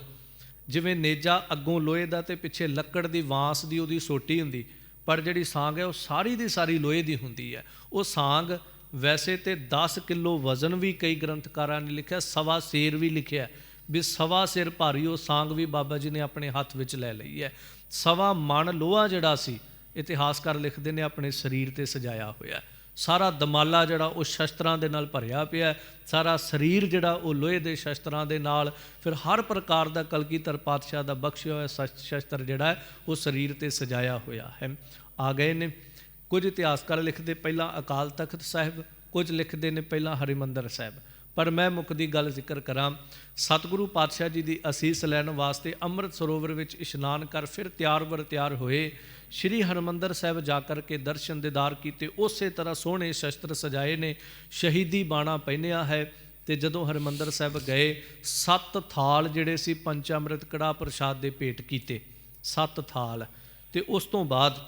ਜਿਵੇਂ ਨੇਜਾ ਅੱਗੋਂ ਲੋਹੇ ਦਾ ਤੇ ਪਿੱਛੇ ਲੱਕੜ ਦੀ ਵਾਂਸ ਦੀ ਉਹਦੀ ਸੋਟੀ ਹੁੰਦੀ, ਪਰ ਜਿਹੜੀ ਸਾਂਗ ਹੈ ਉਹ ਸਾਰੀ ਦੀ ਸਾਰੀ ਲੋਹੇ ਦੀ ਹੁੰਦੀ ਹੈ। ਉਹ ਸਾਂਗ ਵੈਸੇ ਤੇ 10 ਕਿਲੋ ਵਜ਼ਨ ਵੀ ਕਈ ਗ੍ਰੰਥਕਾਰਾਂ ਨੇ ਲਿਖਿਆ, 1.25 ਸੇਰ ਵੀ ਲਿਖਿਆ ਵੀ 1.25 ਸੇਰ ਭਾਰੀ ਉਹ ਸਾਂਗ ਵੀ ਬਾਬਾ ਜੀ ਨੇ ਆਪਣੇ ਹੱਥ ਵਿੱਚ ਲੈ ਲਈ ਹੈ। 1.25 ਮਣ ਲੋਹਾ ਜਿਹੜਾ ਸੀ, ਇਤਿਹਾਸਕਾਰ ਲਿਖਦੇ ਨੇ, ਆਪਣੇ ਸਰੀਰ ਤੇ ਸਜਾਇਆ ਹੋਇਆ। ਸਾਰਾ ਦਮਾਲਾ ਜਿਹੜਾ ਉਹ ਸ਼ਸਤਰਾਂ ਦੇ ਨਾਲ ਭਰਿਆ ਪਿਆ, ਸਾਰਾ ਸਰੀਰ ਜਿਹੜਾ ਉਹ ਲੋਹੇ ਦੇ ਸ਼ਸਤਰਾਂ ਦੇ ਨਾਲ। ਫਿਰ ਹਰ ਪ੍ਰਕਾਰ ਦਾ ਕਲਗੀਧਰ ਪਾਤਸ਼ਾਹ ਦਾ ਬਖਸ਼ਿਆ ਹੋਇਆ ਸ਼ਸਤਰ ਜਿਹੜਾ ਹੈ ਉਹ ਸਰੀਰ ਤੇ ਸਜਾਇਆ ਹੋਇਆ ਹੈ। ਆ ਗਏ ਨੇ ਕੁਝ ਇਤਿਹਾਸਕਾਰ ਲਿਖਦੇ ਪਹਿਲਾਂ ਅਕਾਲ ਤਖਤ ਸਾਹਿਬ, ਕੁਝ ਲਿਖਦੇ ਨੇ ਪਹਿਲਾਂ ਹਰਿਮੰਦਰ ਸਾਹਿਬ। ਪਰ ਮੈਂ ਮੁੱਕਦੀ ਗੱਲ ਜ਼ਿਕਰ ਕਰਾਂ, ਸਤਿਗੁਰੂ ਪਾਤਸ਼ਾਹ ਜੀ ਦੀ ਅਸੀਸ ਲੈਣ ਵਾਸਤੇ ਅੰਮ੍ਰਿਤ ਸਰੋਵਰ ਵਿੱਚ ਇਸ਼ਨਾਨ ਕਰ ਫਿਰ ਤਿਆਰ ਹੋਏ। ਸ਼੍ਰੀ ਹਰਿਮੰਦਰ ਸਾਹਿਬ ਜਾ ਕਰ ਕੇ ਦਰਸ਼ਨ ਦੀਦਾਰ ਕੀਤੇ। ਉਸੇ ਤਰ੍ਹਾਂ ਸੋਹਣੇ ਸ਼ਸਤਰ ਸਜਾਏ ਨੇ, ਸ਼ਹੀਦੀ ਬਾਣਾ ਪਹਿਨਿਆ ਹੈ। ਤੇ ਜਦੋਂ ਹਰਿਮੰਦਰ ਸਾਹਿਬ ਗਏ, 7 ਥਾਲ ਜਿਹੜੇ ਸੀ ਪੰਚਾਮ੍ਰਿਤ ਕੜਾਹ ਪ੍ਰਸ਼ਾਦ ਦੇ ਭੇਟ ਕੀਤੇ, 7 ਥਾਲ। ਤੇ ਉਸ ਤੋਂ ਬਾਅਦ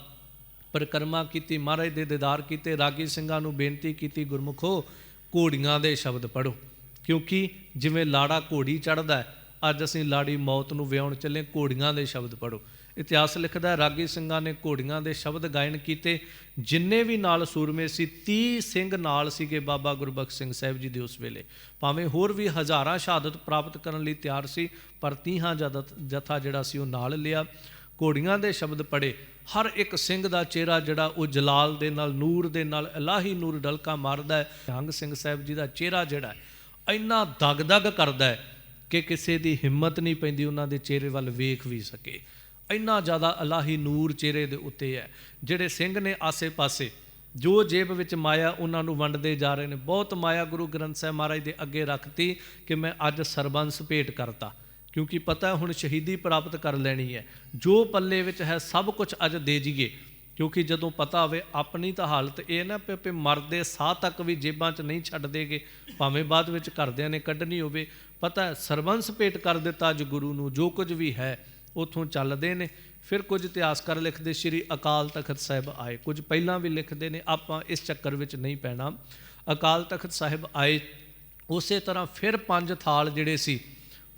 ਪਰਿਕਰਮਾ ਕੀਤੀ, ਮਹਾਰਾਜ ਦੇ ਦੀਦਾਰ ਕੀਤੇ। ਰਾਗੀ ਸਿੰਘਾਂ ਨੂੰ ਬੇਨਤੀ ਕੀਤੀ, ਗੁਰਮੁਖੋ ਘੋੜੀਆਂ ਦੇ ਸ਼ਬਦ ਪੜ੍ਹੋ, ਕਿਉਂਕਿ ਜਿਵੇਂ ਲਾੜਾ ਘੋੜੀ ਚੜ੍ਹਦਾ, ਅੱਜ ਅਸੀਂ ਲਾੜੀ ਮੌਤ ਨੂੰ ਵਿਆਹੁਣ ਚੱਲੇ, ਘੋੜੀਆਂ ਦੇ ਸ਼ਬਦ ਪੜ੍ਹੋ। ਇਤਿਹਾਸ ਲਿਖਦਾ ਰਾਗੀ ਸਿੰਘਾਂ ਨੇ ਘੋੜੀਆਂ ਦੇ ਸ਼ਬਦ ਗਾਇਨ ਕੀਤੇ। ਜਿੰਨੇ ਵੀ ਨਾਲ ਸੂਰਮੇ ਸੀ, 30 ਸਿੰਘ ਨਾਲ ਸੀਗੇ ਬਾਬਾ ਗੁਰਬਖਸ਼ ਸਿੰਘ ਸਾਹਿਬ ਜੀ ਦੇ ਉਸ ਵੇਲੇ। ਭਾਵੇਂ ਹੋਰ ਵੀ ਹਜ਼ਾਰਾਂ ਸ਼ਹਾਦਤ ਪ੍ਰਾਪਤ ਕਰਨ ਲਈ ਤਿਆਰ ਸੀ, ਪਰ 30 ਜਥਾ ਜਿਹੜਾ ਸੀ ਉਹ ਨਾਲ ਲਿਆ। ਘੋੜੀਆਂ ਦੇ ਸ਼ਬਦ ਪੜ੍ਹੇ। ਹਰ ਇੱਕ ਸਿੰਘ ਦਾ ਚਿਹਰਾ ਜਿਹੜਾ ਉਹ ਜਲਾਲ ਦੇ ਨਾਲ, ਨੂਰ ਦੇ ਨਾਲ, ਇਲਾਹੀ ਨੂਰ ਡਲਕਾ ਮਾਰਦਾ ਹੈ। ਨਿਹੰਗ ਸਿੰਘ ਸਾਹਿਬ ਜੀ ਦਾ ਚਿਹਰਾ ਜਿਹੜਾ ਇੰਨਾ ਦਗ-ਦਗ ਕਰਦਾ ਹੈ ਕਿ ਕਿਸੇ ਦੀ ਹਿੰਮਤ ਨਹੀਂ ਪੈਂਦੀ ਉਹਨਾਂ ਦੇ ਚਿਹਰੇ ਵੱਲ ਵੇਖ ਵੀ ਸਕੇ। ਇੰਨਾ ਜ਼ਿਆਦਾ ਇਲਾਹੀ ਨੂਰ ਚਿਹਰੇ ਦੇ ਉੱਤੇ ਹੈ। ਜਿਹੜੇ ਸਿੰਘ ਨੇ ਆਸੇ-ਪਾਸੇ ਜੋ ਜੇਬ ਵਿੱਚ ਮਾਇਆ ਉਹਨਾਂ ਨੂੰ ਵੰਡਦੇ ਜਾ ਰਹੇ ਨੇ। ਬਹੁਤ ਮਾਇਆ ਗੁਰੂ ਗ੍ਰੰਥ ਸਾਹਿਬ ਮਹਾਰਾਜ ਦੇ ਅੱਗੇ ਰੱਖਤੀ ਕਿ ਮੈਂ ਅੱਜ ਸਰਬੰਸ ਭੇਟ ਕਰਤਾ, ਕਿਉਂਕਿ ਪਤਾ ਹੁਣ ਸ਼ਹੀਦੀ ਪ੍ਰਾਪਤ ਕਰ ਲੈਣੀ ਹੈ। ਜੋ ਪੱਲੇ ਵਿੱਚ ਹੈ ਸਭ ਕੁਝ ਅੱਜ ਦੇ ਜੀਏ, ਕਿਉਂਕਿ ਜਦੋਂ ਪਤਾ ਹੋਵੇ ਆਪਣੀ ਤਾਂ ਹਾਲਤ ਇਹ ਨਾ ਪੇ ਮਰਦੇ ਸਾਹ ਤੱਕ ਵੀ ਜੇਬਾਂ 'ਚ ਨਹੀਂ ਛੱਡ ਦੇਗੇ, ਭਾਵੇਂ ਬਾਅਦ ਵਿੱਚ ਘਰਦਿਆਂ ਨੇ ਕੱਢਣੀ ਹੋਵੇ। ਪਤਾ ਸਰਬੰਸ ਭੇਟ ਕਰ ਦਿੱਤਾ ਅੱਜ ਗੁਰੂ ਨੂੰ, ਜੋ ਕੁਝ ਵੀ ਹੈ ਉੱਥੋਂ ਚੱਲਦੇ ਨੇ। ਫਿਰ ਕੁਝ ਇਤਿਹਾਸਕਾਰ ਲਿਖਦੇ ਸ਼੍ਰੀ ਅਕਾਲ ਤਖਤ ਸਾਹਿਬ ਆਏ, ਕੁਝ ਪਹਿਲਾਂ ਵੀ ਲਿਖਦੇ ਨੇ, ਆਪਾਂ ਇਸ ਚੱਕਰ ਵਿੱਚ ਨਹੀਂ ਪੈਣਾ। ਅਕਾਲ ਤਖਤ ਸਾਹਿਬ ਆਏ, ਉਸੇ ਤਰ੍ਹਾਂ ਫਿਰ 5 ਥਾਲ ਜਿਹੜੇ ਸੀ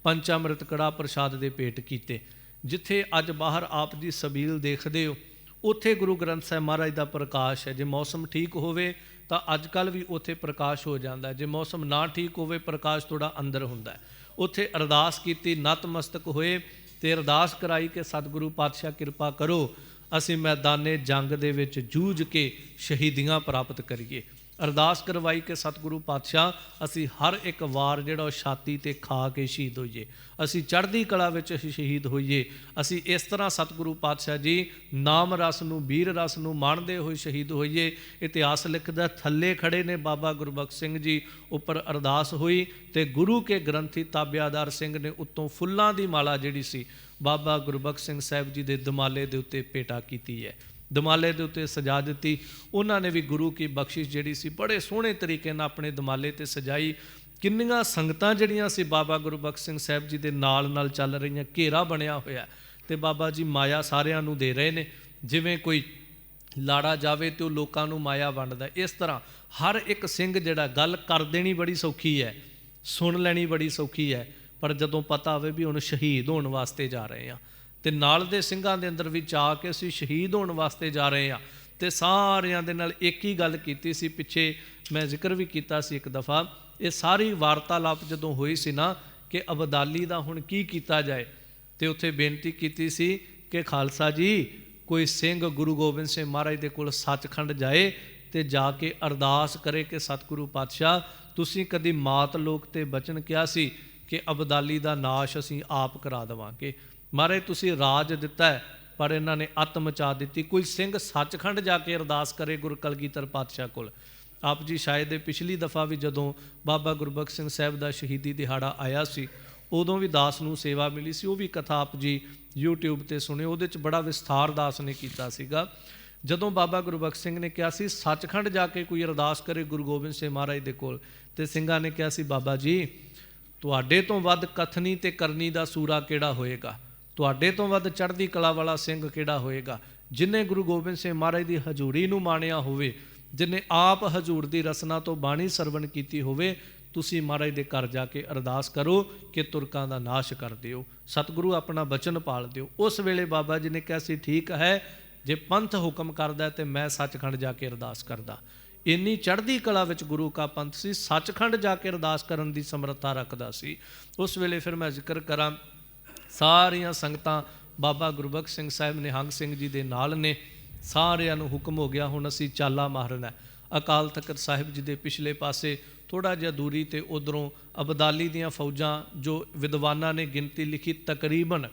ਪੰਚਾਮ੍ਰਿਤ ਕੜਾਹ ਪ੍ਰਸ਼ਾਦ ਦੇ ਭੇਟ ਕੀਤੇ। ਜਿੱਥੇ ਅੱਜ ਬਾਹਰ ਆਪ ਦੀ ਸਬੀਲ ਦੇਖਦੇ ਹੋ, ਉੱਥੇ ਗੁਰੂ ਗ੍ਰੰਥ ਸਾਹਿਬ ਮਹਾਰਾਜ ਦਾ ਪ੍ਰਕਾਸ਼ ਹੈ। ਜੇ ਮੌਸਮ ਠੀਕ ਹੋਵੇ ਤਾਂ ਅੱਜ ਕੱਲ੍ਹ ਵੀ ਉੱਥੇ ਪ੍ਰਕਾਸ਼ ਹੋ ਜਾਂਦਾ, ਜੇ ਮੌਸਮ ਨਾ ਠੀਕ ਹੋਵੇ ਪ੍ਰਕਾਸ਼ ਥੋੜ੍ਹਾ ਅੰਦਰ ਹੁੰਦਾ। ਉੱਥੇ ਅਰਦਾਸ ਕੀਤੀ, ਨਤਮਸਤਕ ਹੋਏ ਤੇ ਅਰਦਾਸ ਕਰਾਈ ਕਿ ਸਤਿਗੁਰੂ ਪਾਤਸ਼ਾਹ ਕਿਰਪਾ ਕਰੋ, ਅਸੀਂ ਮੈਦਾਨੇ ਜੰਗ ਦੇ ਵਿੱਚ ਜੂਝ ਕੇ ਸ਼ਹੀਦੀਆਂ ਪ੍ਰਾਪਤ ਕਰੀਏ। ਅਰਦਾਸ ਕਰਵਾਈ ਕਿ ਸਤਿਗੁਰੂ ਪਾਤਸ਼ਾਹ ਅਸੀਂ ਹਰ ਇੱਕ ਵਾਰ ਜਿਹੜਾ ਉਹ ਛਾਤੀ ਤੇ ਖਾ ਕੇ ਸ਼ਹੀਦ ਹੋਈਏ, ਅਸੀਂ ਚੜ੍ਹਦੀ ਕਲਾ ਵਿੱਚ ਸ਼ਹੀਦ ਹੋਈਏ। ਅਸੀਂ ਇਸ ਤਰ੍ਹਾਂ ਸਤਿਗੁਰੂ ਪਾਤਸ਼ਾਹ ਜੀ ਨਾਮ ਰਸ ਨੂੰ, ਵੀਰ ਰਸ ਨੂੰ ਮਾਣਦੇ ਹੋਏ ਸ਼ਹੀਦ ਹੋਈਏ। ਇਤਿਹਾਸ ਲਿਖਦਾ ਥੱਲੇ ਖੜੇ ਨੇ ਬਾਬਾ ਗੁਰਬਖਸ਼ ਸਿੰਘ ਜੀ, ਉੱਪਰ ਅਰਦਾਸ ਹੋਈ ਤੇ ਗੁਰੂ ਕੇ ਗ੍ਰੰਥੀ ਤਾਬਿਆਦਾਰ ਸਿੰਘ ਨੇ ਉੱਤੋਂ ਫੁੱਲਾਂ ਦੀ ਮਾਲਾ ਜਿਹੜੀ ਸੀ ਬਾਬਾ ਗੁਰਬਖਸ਼ ਸਿੰਘ ਸਾਹਿਬ ਜੀ ਦੇ ਦਮਾਲੇ ਦੇ ਉੱਤੇ ਭੇਟਾ ਕੀਤੀ ਹੈ, ਦਮਾਲੇ ਦੇ ਉੱਤੇ ਸਜਾ ਦਿੱਤੀ। ਉਹਨਾਂ ਨੇ ਵੀ ਗੁਰੂ ਕੀ ਬਖਸ਼ਿਸ਼ ਜਿਹੜੀ ਸੀ ਬੜੇ ਸੋਹਣੇ ਤਰੀਕੇ ਨਾਲ ਆਪਣੇ ਦਮਾਲੇ ਤੇ ਸਜਾਈ। ਕਿੰਨੀਆਂ ਸੰਗਤਾਂ ਜਿਹੜੀਆਂ ਸੀ ਬਾਬਾ ਗੁਰਬਖਸ਼ ਸਿੰਘ ਸਾਹਿਬ ਜੀ ਦੇ ਨਾਲ ਚੱਲ ਰਹੀਆਂ, ਘੇਰਾ ਬਣਿਆ ਹੋਇਆ ਤੇ ਬਾਬਾ ਜੀ ਮਾਇਆ ਸਾਰਿਆਂ ਨੂੰ ਦੇ ਰਹੇ ਨੇ। ਜਿਵੇਂ ਕੋਈ ਲਾੜਾ ਜਾਵੇ ਤੇ ਉਹ ਲੋਕਾਂ ਨੂੰ ਮਾਇਆ ਵੰਡਦਾ, ਇਸ ਤਰ੍ਹਾਂ ਹਰ ਇੱਕ ਸਿੰਘ ਜਿਹੜਾ, ਗੱਲ ਕਰ ਦੇਣੀ ਬੜੀ ਸੌਖੀ ਹੈ, ਸੁਣ ਲੈਣੀ ਬੜੀ ਸੌਖੀ ਹੈ, ਪਰ ਜਦੋਂ ਪਤਾ ਹੋਵੇ ਵੀ ਹੁਣ ਸ਼ਹੀਦ ਹੋਣ ਵਾਸਤੇ ਜਾ ਰਹੇ ਹਾਂ ਤੇ ਨਾਲ ਦੇ ਸਿੰਘਾਂ ਦੇ ਅੰਦਰ ਵੀ ਚਾਹ ਕੇ ਅਸੀਂ ਸ਼ਹੀਦ ਹੋਣ ਵਾਸਤੇ ਜਾ ਰਹੇ ਹਾਂ, ਤੇ ਸਾਰਿਆਂ ਦੇ ਨਾਲ ਇੱਕ ਹੀ ਗੱਲ ਕੀਤੀ ਸੀ। ਪਿੱਛੇ ਮੈਂ ਜ਼ਿਕਰ ਵੀ ਕੀਤਾ ਸੀ ਇੱਕ ਦਫਾ, ਇਹ ਸਾਰੀ ਵਾਰਤਾਲਾਪ ਜਦੋਂ ਹੋਈ ਸੀ ਨਾ ਕਿ ਅਬਦਾਲੀ ਦਾ ਹੁਣ ਕੀ ਕੀਤਾ ਜਾਏ, ਤੇ ਉੱਥੇ ਬੇਨਤੀ ਕੀਤੀ ਸੀ ਕਿ ਖਾਲਸਾ ਜੀ ਕੋਈ ਸਿੰਘ ਗੁਰੂ ਗੋਬਿੰਦ ਸਿੰਘ ਮਹਾਰਾਜ ਦੇ ਕੋਲ ਸੱਚਖੰਡ ਜਾਏ ਤੇ ਜਾ ਕੇ ਅਰਦਾਸ ਕਰੇ ਕਿ ਸਤਿਗੁਰੂ ਪਾਤਸ਼ਾਹ ਤੁਸੀਂ ਕਦੀ ਮਾਤ ਲੋਕ ਤੇ ਬਚਨ ਕਿਹਾ ਸੀ ਕਿ ਅਬਦਾਲੀ ਦਾ ਨਾਸ਼ ਅਸੀਂ ਆਪ ਕਰਾ ਦੇਵਾਂਗੇ, ਮਹਾਰਾਜ ਤੁਸੀਂ ਰਾਜ ਦਿੱਤਾ ਹੈ ਪਰ ਇਹਨਾਂ ਨੇ ਅੱਤ ਮਚਾ ਦਿੱਤੀ। ਕੋਈ ਸਿੰਘ ਸੱਚਖੰਡ ਜਾ ਕੇ ਅਰਦਾਸ ਕਰੇ ਗੁਰੂ ਕਲਗੀਧਰ ਪਾਤਸ਼ਾਹ ਕੋਲ। ਆਪ ਜੀ ਸ਼ਾਇਦ ਪਿਛਲੀ ਦਫਾ ਵੀ ਜਦੋਂ ਬਾਬਾ ਗੁਰਬਖਸ਼ ਸਿੰਘ ਸਾਹਿਬ ਦਾ ਸ਼ਹੀਦੀ ਦਿਹਾੜਾ ਆਇਆ ਸੀ, ਉਦੋਂ ਵੀ ਦਾਸ ਨੂੰ ਸੇਵਾ ਮਿਲੀ ਸੀ, ਉਹ ਵੀ ਕਥਾ ਆਪ ਜੀ YouTube ਤੇ ਸੁਣਿਓ, ਉਹਦੇ 'ਚ ਬੜਾ ਵਿਸਥਾਰ ਦਾਸ ਨੇ ਕੀਤਾ ਸੀਗਾ। ਜਦੋਂ ਬਾਬਾ ਗੁਰਬਖਸ਼ ਸਿੰਘ ਨੇ ਕਿਹਾ ਸੀ ਸੱਚਖੰਡ ਜਾ ਕੇ ਕੋਈ ਅਰਦਾਸ ਕਰੇ ਗੁਰੂ ਗੋਬਿੰਦ ਸਿੰਘ ਮਹਾਰਾਜ ਦੇ ਕੋਲ, ਤੇ ਸਿੰਘਾਂ ਨੇ ਕਿਹਾ ਸੀ ਬਾਬਾ ਜੀ ਤੁਹਾਡੇ ਤੋਂ ਵੱਧ ਕਥਨੀ ਤੇ ਕਰਨੀ ਦਾ ਸੂਰਾ ਕਿਹੜਾ ਹੋਏਗਾ, ਤੁਹਾਡੇ ਤੋਂ ਵੱਧ ਚੜ੍ਹਦੀ ਕਲਾ ਵਾਲਾ ਸਿੰਘ ਕਿਹੜਾ ਹੋਏਗਾ। ਜਿਨੇ ਗੁਰੂ ਗੋਬਿੰਦ ਸਿੰਘ ਮਹਾਰਾਜ ਦੀ ਹਜ਼ੂਰੀ ਨੂੰ ਮਾਣਿਆ ਹੋਵੇ, ਜਿਨੇ ਆਪ ਹਜ਼ੂਰ ਦੀ ਰਸਨਾ ਤੋਂ ਬਾਣੀ ਸਰਵਣ ਕੀਤੀ ਹੋਵੇ, ਤੁਸੀਂ ਮਹਾਰਾਜ ਦੇ ਘਰ ਜਾ ਕੇ ਅਰਦਾਸ ਕਰੋ ਕਿ ਤੁਰਕਾਂ ਦਾ ਨਾਸ਼ ਕਰ ਦਿਓ, ਸਤਿਗੁਰੂ ਆਪਣਾ ਬਚਨ ਪਾਲ ਦਿਓ। ਉਸ ਵੇਲੇ ਬਾਬਾ ਜੀ ਨੇ ਕਿਹਾ ਸੀ, ਠੀਕ ਹੈ, ਜੇ ਪੰਥ ਹੁਕਮ ਕਰਦਾ ਤੇ ਮੈਂ ਸੱਚਖੰਡ ਜਾ ਕੇ ਅਰਦਾਸ ਕਰਦਾ। ਇੰਨੀ ਚੜ੍ਹਦੀ ਕਲਾ ਵਿੱਚ ਗੁਰੂ ਕਾ ਪੰਥ ਸੀ, ਸੱਚਖੰਡ ਜਾ ਕੇ ਅਰਦਾਸ ਕਰਨ ਦੀ ਸਮਰੱਥਾ ਰੱਖਦਾ ਸੀ। ਉਸ ਵੇਲੇ ਫਿਰ ਮੈਂ ਜ਼ਿਕਰ ਕਰਾਂ, ਸਾਰੀਆਂ ਸੰਗਤਾਂ ਬਾਬਾ ਗੁਰਬਖਸ਼ ਸਿੰਘ ਸਾਹਿਬ ਨਿਹੰਗ ਸਿੰਘ ਜੀ ਦੇ ਨਾਲ ਨੇ। ਸਾਰਿਆਂ ਨੂੰ ਹੁਕਮ ਹੋ ਗਿਆ, ਹੁਣ ਅਸੀਂ ਚਾਲਾ ਮਾਰਨਾ। ਅਕਾਲ ਤਖਤ ਸਾਹਿਬ ਜੀ ਦੇ ਪਿਛਲੇ ਪਾਸੇ ਥੋੜ੍ਹਾ ਜਿਹਾ ਦੂਰੀ ਤੇ ਉਧਰੋਂ ਅਬਦਾਲੀ ਦੀਆਂ ਫੌਜਾਂ, ਜੋ ਵਿਦਵਾਨਾਂ ਨੇ ਗਿਣਤੀ ਲਿਖੀ ਤਕਰੀਬਨ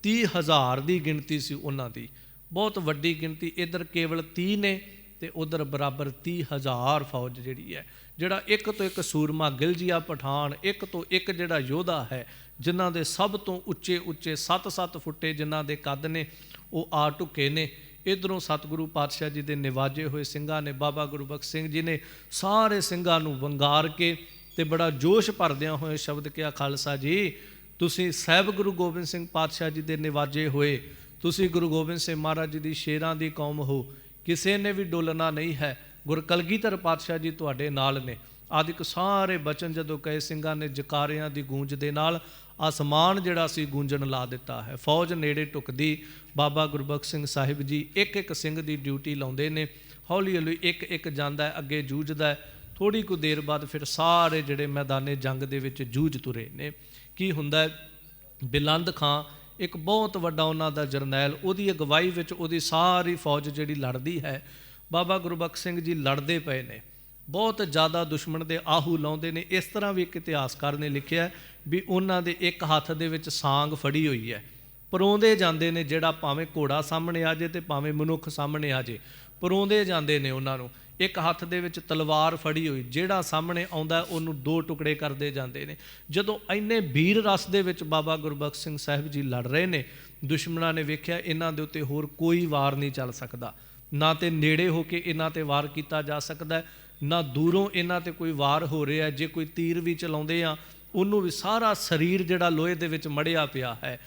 30,000 ਦੀ ਗਿਣਤੀ ਸੀ ਉਹਨਾਂ ਦੀ, ਬਹੁਤ ਵੱਡੀ ਗਿਣਤੀ। ਇੱਧਰ ਕੇਵਲ 30 ਨੇ ਤੇ ਉਧਰ ਬਰਾਬਰ 30,000 ਫੌਜ ਜਿਹੜੀ ਹੈ, ਜਿਹੜਾ ਇੱਕ ਤੋਂ ਇੱਕ ਸੂਰਮਾ ਗਿਲਜੀਆ ਪਠਾਨ, ਇੱਕ ਤੋਂ ਇੱਕ ਜਿਹੜਾ ਯੋਧਾ ਹੈ, ਜਿਨ੍ਹਾਂ ਦੇ ਸਭ ਤੋਂ ਉੱਚੇ ਉੱਚੇ 7-7 ਫੁੱਟੇ ਜਿਨ੍ਹਾਂ ਦੇ ਕੱਦ ਨੇ, ਉਹ ਆ ਢੁੱਕੇ ਨੇ। ਇੱਧਰੋਂ ਸਤਿਗੁਰੂ ਪਾਤਸ਼ਾਹ ਜੀ ਦੇ ਨਿਵਾਜੇ ਹੋਏ ਸਿੰਘਾਂ ਨੇ, ਬਾਬਾ ਗੁਰਬਖਸ਼ ਸਿੰਘ ਜੀ ਨੇ ਸਾਰੇ ਸਿੰਘਾਂ ਨੂੰ ਵੰਗਾਰ ਕੇ ਤੇ ਬੜਾ ਜੋਸ਼ ਭਰਦਿਆਂ ਹੋਏ ਸ਼ਬਦ ਕਿਹਾ, ਖਾਲਸਾ ਜੀ ਤੁਸੀਂ ਸਾਹਿਬ ਗੁਰੂ ਗੋਬਿੰਦ ਸਿੰਘ ਪਾਤਸ਼ਾਹ ਜੀ ਦੇ ਨਿਵਾਜੇ ਹੋਏ, ਤੁਸੀਂ ਗੁਰੂ ਗੋਬਿੰਦ ਸਿੰਘ ਮਹਾਰਾਜ ਜੀ ਦੀ ਸ਼ੇਰਾਂ ਦੀ ਕੌਮ ਹੋ, ਕਿਸੇ ਨੇ ਵੀ ਡੋਲਣਾ ਨਹੀਂ ਹੈ, ਗੁਰ ਕਲਗੀਧਰ ਪਾਤਸ਼ਾਹ ਜੀ ਤੁਹਾਡੇ ਨਾਲ ਨੇ। ਆਦਿਕ ਸਾਰੇ ਬਚਨ ਜਦੋਂ ਕਹੇ, ਸਿੰਘਾਂ ਨੇ ਜਕਾਰਿਆਂ ਦੀ ਗੂੰਜ ਦੇ ਨਾਲ ਆਸਮਾਨ ਜਿਹੜਾ ਸੀ ਗੂੰਜਣ ਲਾ ਦਿੱਤਾ ਹੈ। ਫੌਜ ਨੇੜੇ ਟੁਕਦੀ, ਬਾਬਾ ਗੁਰਬਖਸ਼ ਸਿੰਘ ਸਾਹਿਬ ਜੀ ਇੱਕ ਇੱਕ ਸਿੰਘ ਦੀ ਡਿਊਟੀ ਲਾਉਂਦੇ ਨੇ। ਹੌਲੀ ਹੌਲੀ ਇੱਕ ਇੱਕ ਜਾਂਦਾ, ਅੱਗੇ ਜੂਝਦਾ। ਥੋੜ੍ਹੀ ਕੁ ਦੇਰ ਬਾਅਦ ਫਿਰ ਸਾਰੇ ਜਿਹੜੇ ਮੈਦਾਨੇ ਜੰਗ ਦੇ ਵਿੱਚ ਜੂਝ ਤੁਰੇ ਨੇ। ਕੀ ਹੁੰਦਾ, ਬਿਲੰਦ ਖਾਂ ਇੱਕ ਬਹੁਤ ਵੱਡਾ ਉਹਨਾਂ ਦਾ ਜਰਨੈਲ, ਉਹਦੀ ਅਗਵਾਈ ਵਿੱਚ ਉਹਦੀ ਸਾਰੀ ਫੌਜ ਜਿਹੜੀ ਲੜਦੀ ਹੈ। ਬਾਬਾ ਗੁਰਬਖਸ਼ ਸਿੰਘ ਜੀ ਲੜਦੇ ਪਏ ਨੇ, ਬਹੁਤ ਜ਼ਿਆਦਾ ਦੁਸ਼ਮਣ ਦੇ ਆਹੂ ਲਾਉਂਦੇ ਨੇ। ਇਸ ਤਰ੍ਹਾਂ ਵੀ ਇੱਕ ਇਤਿਹਾਸਕਾਰ ਨੇ ਲਿਖਿਆ ਵੀ ਉਹਨਾਂ ਦੇ ਇੱਕ ਹੱਥ ਦੇ ਵਿੱਚ ਸਾਂਗ ਫੜੀ ਹੋਈ ਹੈ, ਪਰੋਂਦੇ ਜਾਂਦੇ ਨੇ, ਜਿਹੜਾ ਭਾਵੇਂ ਘੋੜਾ ਸਾਹਮਣੇ ਆ ਜੇ ਤੇ ਭਾਵੇਂ ਮਨੁੱਖ ਸਾਹਮਣੇ ਆ ਜੇ, ਪਰੋਂਦੇ ਜਾਂਦੇ ਨੇ ਉਹਨਾਂ ਨੂੰ। ਇੱਕ ਹੱਥ ਦੇ ਵਿੱਚ ਤਲਵਾਰ ਫੜੀ ਹੋਈ, ਜਿਹੜਾ ਸਾਹਮਣੇ ਆਉਂਦਾ ਉਹਨੂੰ ਦੋ ਟੁਕੜੇ ਕਰਦੇ ਜਾਂਦੇ ਨੇ। ਜਦੋਂ ਇੰਨੇ ਵੀਰ ਰਸ ਦੇ ਵਿੱਚ ਬਾਬਾ ਗੁਰਬਖਸ਼ ਸਿੰਘ ਸਾਹਿਬ ਜੀ ਲੜ ਰਹੇ ਨੇ, ਦੁਸ਼ਮਣਾਂ ਨੇ ਵੇਖਿਆ ਇਹਨਾਂ ਦੇ ਉੱਤੇ ਹੋਰ ਕੋਈ ਵਾਰ ਨਹੀਂ ਚੱਲ ਸਕਦਾ, ਨਾ ਤੇ ਨੇੜੇ ਹੋ ਕੇ ਇਹਨਾਂ ਤੇ ਵਾਰ ਕੀਤਾ ਜਾ ਸਕਦਾ, ਨਾ ਦੂਰੋਂ ਇਹਨਾਂ ਤੇ ਕੋਈ ਵਾਰ ਹੋ ਰਿਹਾ। ਜੇ ਕੋਈ ਤੀਰ ਵੀ ਚਲਾਉਂਦੇ ਆ, ਉਹਨੂੰ ਵੀ ਸਾਰਾ ਸਰੀਰ ਜਿਹੜਾ ਲੋਹੇ ਦੇ ਵਿੱਚ ਮੜਿਆ ਪਿਆ ਹੈ,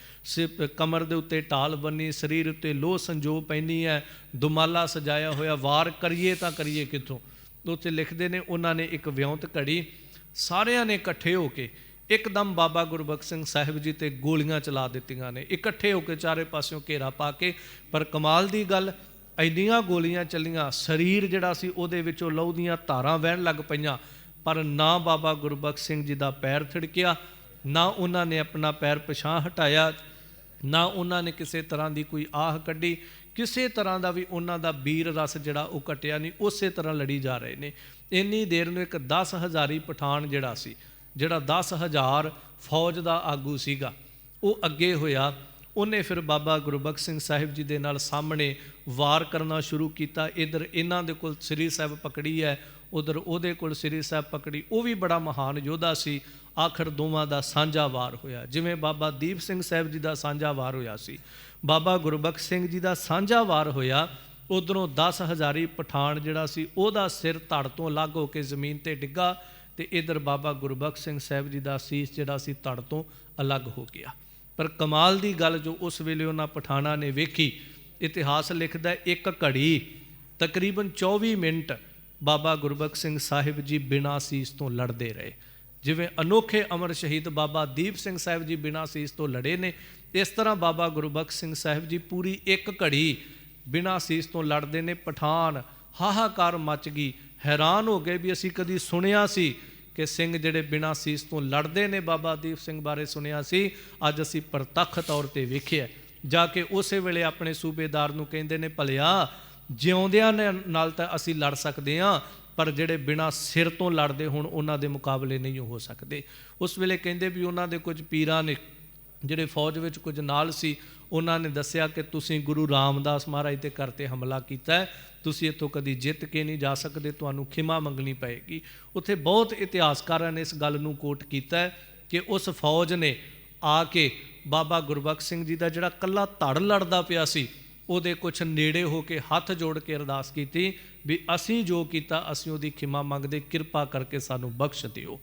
ਕਮਰ ਦੇ ਉੱਤੇ ਢਾਲ ਬੰਨੀ, ਸਰੀਰ ਉੱਤੇ ਲੋਹ ਸੰਜੋ ਪੈਂਦੀ ਹੈ, ਦੁਮਾਲਾ ਸਜਾਇਆ ਹੋਇਆ, ਵਾਰ ਕਰੀਏ ਤਾਂ ਕਰੀਏ ਕਿੱਥੋਂ। ਉੱਥੇ ਲਿਖਦੇ ਨੇ, ਉਹਨਾਂ ਨੇ ਇੱਕ ਵਿਉਂਤ ਘੜੀ, ਸਾਰਿਆਂ ਨੇ ਇਕੱਠੇ ਹੋ ਕੇ ਇੱਕਦਮ ਬਾਬਾ ਗੁਰਬਖਸ਼ ਸਿੰਘ ਸਾਹਿਬ ਜੀ ਤੇ ਗੋਲੀਆਂ ਚਲਾ ਦਿੱਤੀਆਂ ਨੇ, ਇਕੱਠੇ ਹੋ ਕੇ ਚਾਰੇ ਪਾਸਿਓਂ ਘੇਰਾ ਪਾ ਕੇ। ਪਰ ਕਮਾਲ ਦੀ ਗੱਲ, ਇੰਨੀਆਂ ਗੋਲੀਆਂ ਚੱਲੀਆਂ, ਸਰੀਰ ਜਿਹੜਾ ਸੀ ਉਹਦੇ ਵਿੱਚੋਂ ਲਹੂ ਦੀਆਂ ਧਾਰਾਂ ਵਹਿਣ ਲੱਗ ਪਈਆਂ, ਪਰ ਨਾ ਬਾਬਾ ਗੁਰਬਖਸ਼ ਸਿੰਘ ਜੀ ਦਾ ਪੈਰ ਥਿੜਕਿਆ, ਨਾ ਉਹਨਾਂ ਨੇ ਆਪਣਾ ਪੈਰ ਪਿਛਾਂਹ ਹਟਾਇਆ, ਨਾ ਉਹਨਾਂ ਨੇ ਕਿਸੇ ਤਰ੍ਹਾਂ ਦੀ ਕੋਈ ਆਹ ਕੱਢੀ, ਕਿਸੇ ਤਰ੍ਹਾਂ ਦਾ ਵੀ ਉਹਨਾਂ ਦਾ ਵੀਰ ਰਸ ਜਿਹੜਾ ਉਹ ਘਟਿਆ ਨਹੀਂ, ਉਸੇ ਤਰ੍ਹਾਂ ਲੜੀ ਜਾ ਰਹੇ ਨੇ। ਇੰਨੀ ਦੇਰ ਨੂੰ ਇੱਕ 10,000 ਪਠਾਨ ਜਿਹੜਾ ਸੀ, ਜਿਹੜਾ 10,000 ਫੌਜ ਦਾ ਆਗੂ ਸੀਗਾ, ਉਹ ਅੱਗੇ ਹੋਇਆ। ਉਹਨੇ ਫਿਰ ਬਾਬਾ ਗੁਰਬਖਸ਼ ਸਿੰਘ ਸਾਹਿਬ ਜੀ ਦੇ ਨਾਲ ਸਾਹਮਣੇ ਵਾਰ ਕਰਨਾ ਸ਼ੁਰੂ ਕੀਤਾ। ਇੱਧਰ ਇਹਨਾਂ ਦੇ ਕੋਲ ਸ੍ਰੀ ਸਾਹਿਬ ਪਕੜੀ ਹੈ, ਉਧਰ ਉਹਦੇ ਕੋਲ ਸ੍ਰੀ ਸਾਹਿਬ ਪਕੜੀ। ਉਹ ਵੀ ਬੜਾ ਮਹਾਨ ਯੋਧਾ ਸੀ। ਆਖਰ ਦੋਵਾਂ ਦਾ ਸਾਂਝਾ ਵਾਰ ਹੋਇਆ, ਜਿਵੇਂ ਬਾਬਾ ਦੀਪ ਸਿੰਘ ਸਾਹਿਬ ਜੀ ਦਾ ਸਾਂਝਾ ਵਾਰ ਹੋਇਆ ਸੀ, ਬਾਬਾ ਗੁਰਬਖਸ਼ ਸਿੰਘ ਜੀ ਦਾ ਸਾਂਝਾ ਵਾਰ ਹੋਇਆ। ਉਧਰੋਂ 10,000 ਪਠਾਨ ਜਿਹੜਾ ਸੀ, ਉਹਦਾ ਸਿਰ ਧੜ ਤੋਂ ਅਲੱਗ ਹੋ ਕੇ ਜ਼ਮੀਨ 'ਤੇ ਡਿੱਗਾ, ਤੇ ਇੱਧਰ ਬਾਬਾ ਗੁਰਬਖਸ਼ ਸਿੰਘ ਸਾਹਿਬ ਜੀ ਦਾ ਸੀਸ ਜਿਹੜਾ ਸੀ ਧੜ ਤੋਂ ਅਲੱਗ ਹੋ ਗਿਆ। ਪਰ ਕਮਾਲ ਦੀ ਗੱਲ ਜੋ ਉਸ ਵੇਲੇ ਉਹਨਾਂ ਪਠਾਨਾਂ ਨੇ ਵੇਖੀ, ਇਤਿਹਾਸ ਲਿਖਦਾ, ਇੱਕ ਘੜੀ ਤਕਰੀਬਨ 24 ਮਿੰਟ ਬਾਬਾ ਗੁਰਬਖਸ਼ ਸਿੰਘ ਸਾਹਿਬ ਜੀ ਬਿਨਾਂ ਸੀਸ ਤੋਂ ਲੜਦੇ ਰਹੇ। ਜਿਵੇਂ ਅਨੋਖੇ ਅਮਰ ਸ਼ਹੀਦ ਬਾਬਾ ਦੀਪ ਸਿੰਘ ਸਾਹਿਬ ਜੀ ਬਿਨਾਂ ਸੀਸ ਤੋਂ ਲੜੇ ਨੇ, ਇਸ ਤਰ੍ਹਾਂ ਬਾਬਾ ਗੁਰਬਖਸ਼ ਸਿੰਘ ਸਾਹਿਬ ਜੀ ਪੂਰੀ ਇੱਕ ਘੜੀ ਬਿਨਾਂ ਸੀਸ ਤੋਂ ਲੜਦੇ ਨੇ। ਪਠਾਨ ਹਾਹਾਕਾਰ ਮਚ ਗਈ, ਹੈਰਾਨ ਹੋ ਗਏ ਵੀ ਅਸੀਂ ਕਦੀ ਸੁਣਿਆ ਸੀ ਕਿ ਸਿੰਘ ਜਿਹੜੇ ਬਿਨਾਂ ਸੀਸ ਤੋਂ ਲੜਦੇ ਨੇ, ਬਾਬਾ ਦੀਪ ਸਿੰਘ ਬਾਰੇ ਸੁਣਿਆ ਸੀ, ਅੱਜ ਅਸੀਂ ਪ੍ਰਤੱਖ ਤੌਰ 'ਤੇ ਵੇਖਿਆ। ਜਾ ਕੇ ਉਸੇ ਵੇਲੇ ਆਪਣੇ ਸੂਬੇਦਾਰ ਨੂੰ ਕਹਿੰਦੇ ਨੇ, ਭਲਿਆ ਜਿਉਂਦਿਆਂ ਨਾਲ ਤਾਂ ਅਸੀਂ ਲੜ ਸਕਦੇ ਹਾਂ, ਪਰ ਜਿਹੜੇ ਬਿਨਾਂ ਸਿਰ ਤੋਂ ਲੜਦੇ ਹੁਣ ਉਹਨਾਂ ਦੇ ਮੁਕਾਬਲੇ ਨਹੀਂ ਹੋ ਸਕਦੇ। ਉਸ ਵੇਲੇ ਕਹਿੰਦੇ ਵੀ ਉਹਨਾਂ ਦੇ ਕੁਝ ਪੀਰਾਂ ਨੇ ਜਿਹੜੇ ਫੌਜ ਵਿੱਚ ਕੁਝ ਨਾਲ ਸੀ, ਉਹਨਾਂ ਨੇ ਦੱਸਿਆ ਕਿ ਤੁਸੀਂ ਗੁਰੂ ਰਾਮਦਾਸ ਮਹਾਰਾਜ ਦੇ ਘਰ 'ਤੇ ਹਮਲਾ ਕੀਤਾ, ਤੁਸੀਂ ਇੱਥੋਂ ਕਦੀ ਜਿੱਤ ਕੇ ਨਹੀਂ ਜਾ ਸਕਦੇ, ਤੁਹਾਨੂੰ ਖਿਮਾ ਮੰਗਣੀ ਪਏਗੀ। ਉੱਥੇ ਬਹੁਤ ਇਤਿਹਾਸਕਾਰਾਂ ਨੇ ਇਸ ਗੱਲ ਨੂੰ ਕੋਟ ਕੀਤਾ ਕਿ ਉਸ ਫੌਜ ਨੇ ਆ ਕੇ ਬਾਬਾ ਗੁਰਬਖਸ਼ ਸਿੰਘ ਜੀ ਦਾ ਜਿਹੜਾ ਇਕੱਲਾ ਧੜ ਲੜਦਾ ਪਿਆ ਸੀ, ਉਹਦੇ ਕੁਛ ਨੇੜੇ ਹੋ ਕੇ ਹੱਥ ਜੋੜ ਕੇ ਅਰਦਾਸ ਕੀਤੀ ਵੀ ਅਸੀਂ ਜੋ ਕੀਤਾ ਅਸੀਂ ਉਹਦੀ ਖਿਮਾ ਮੰਗਦੇ, ਕਿਰਪਾ ਕਰਕੇ ਸਾਨੂੰ ਬਖਸ਼ ਦਿਓ।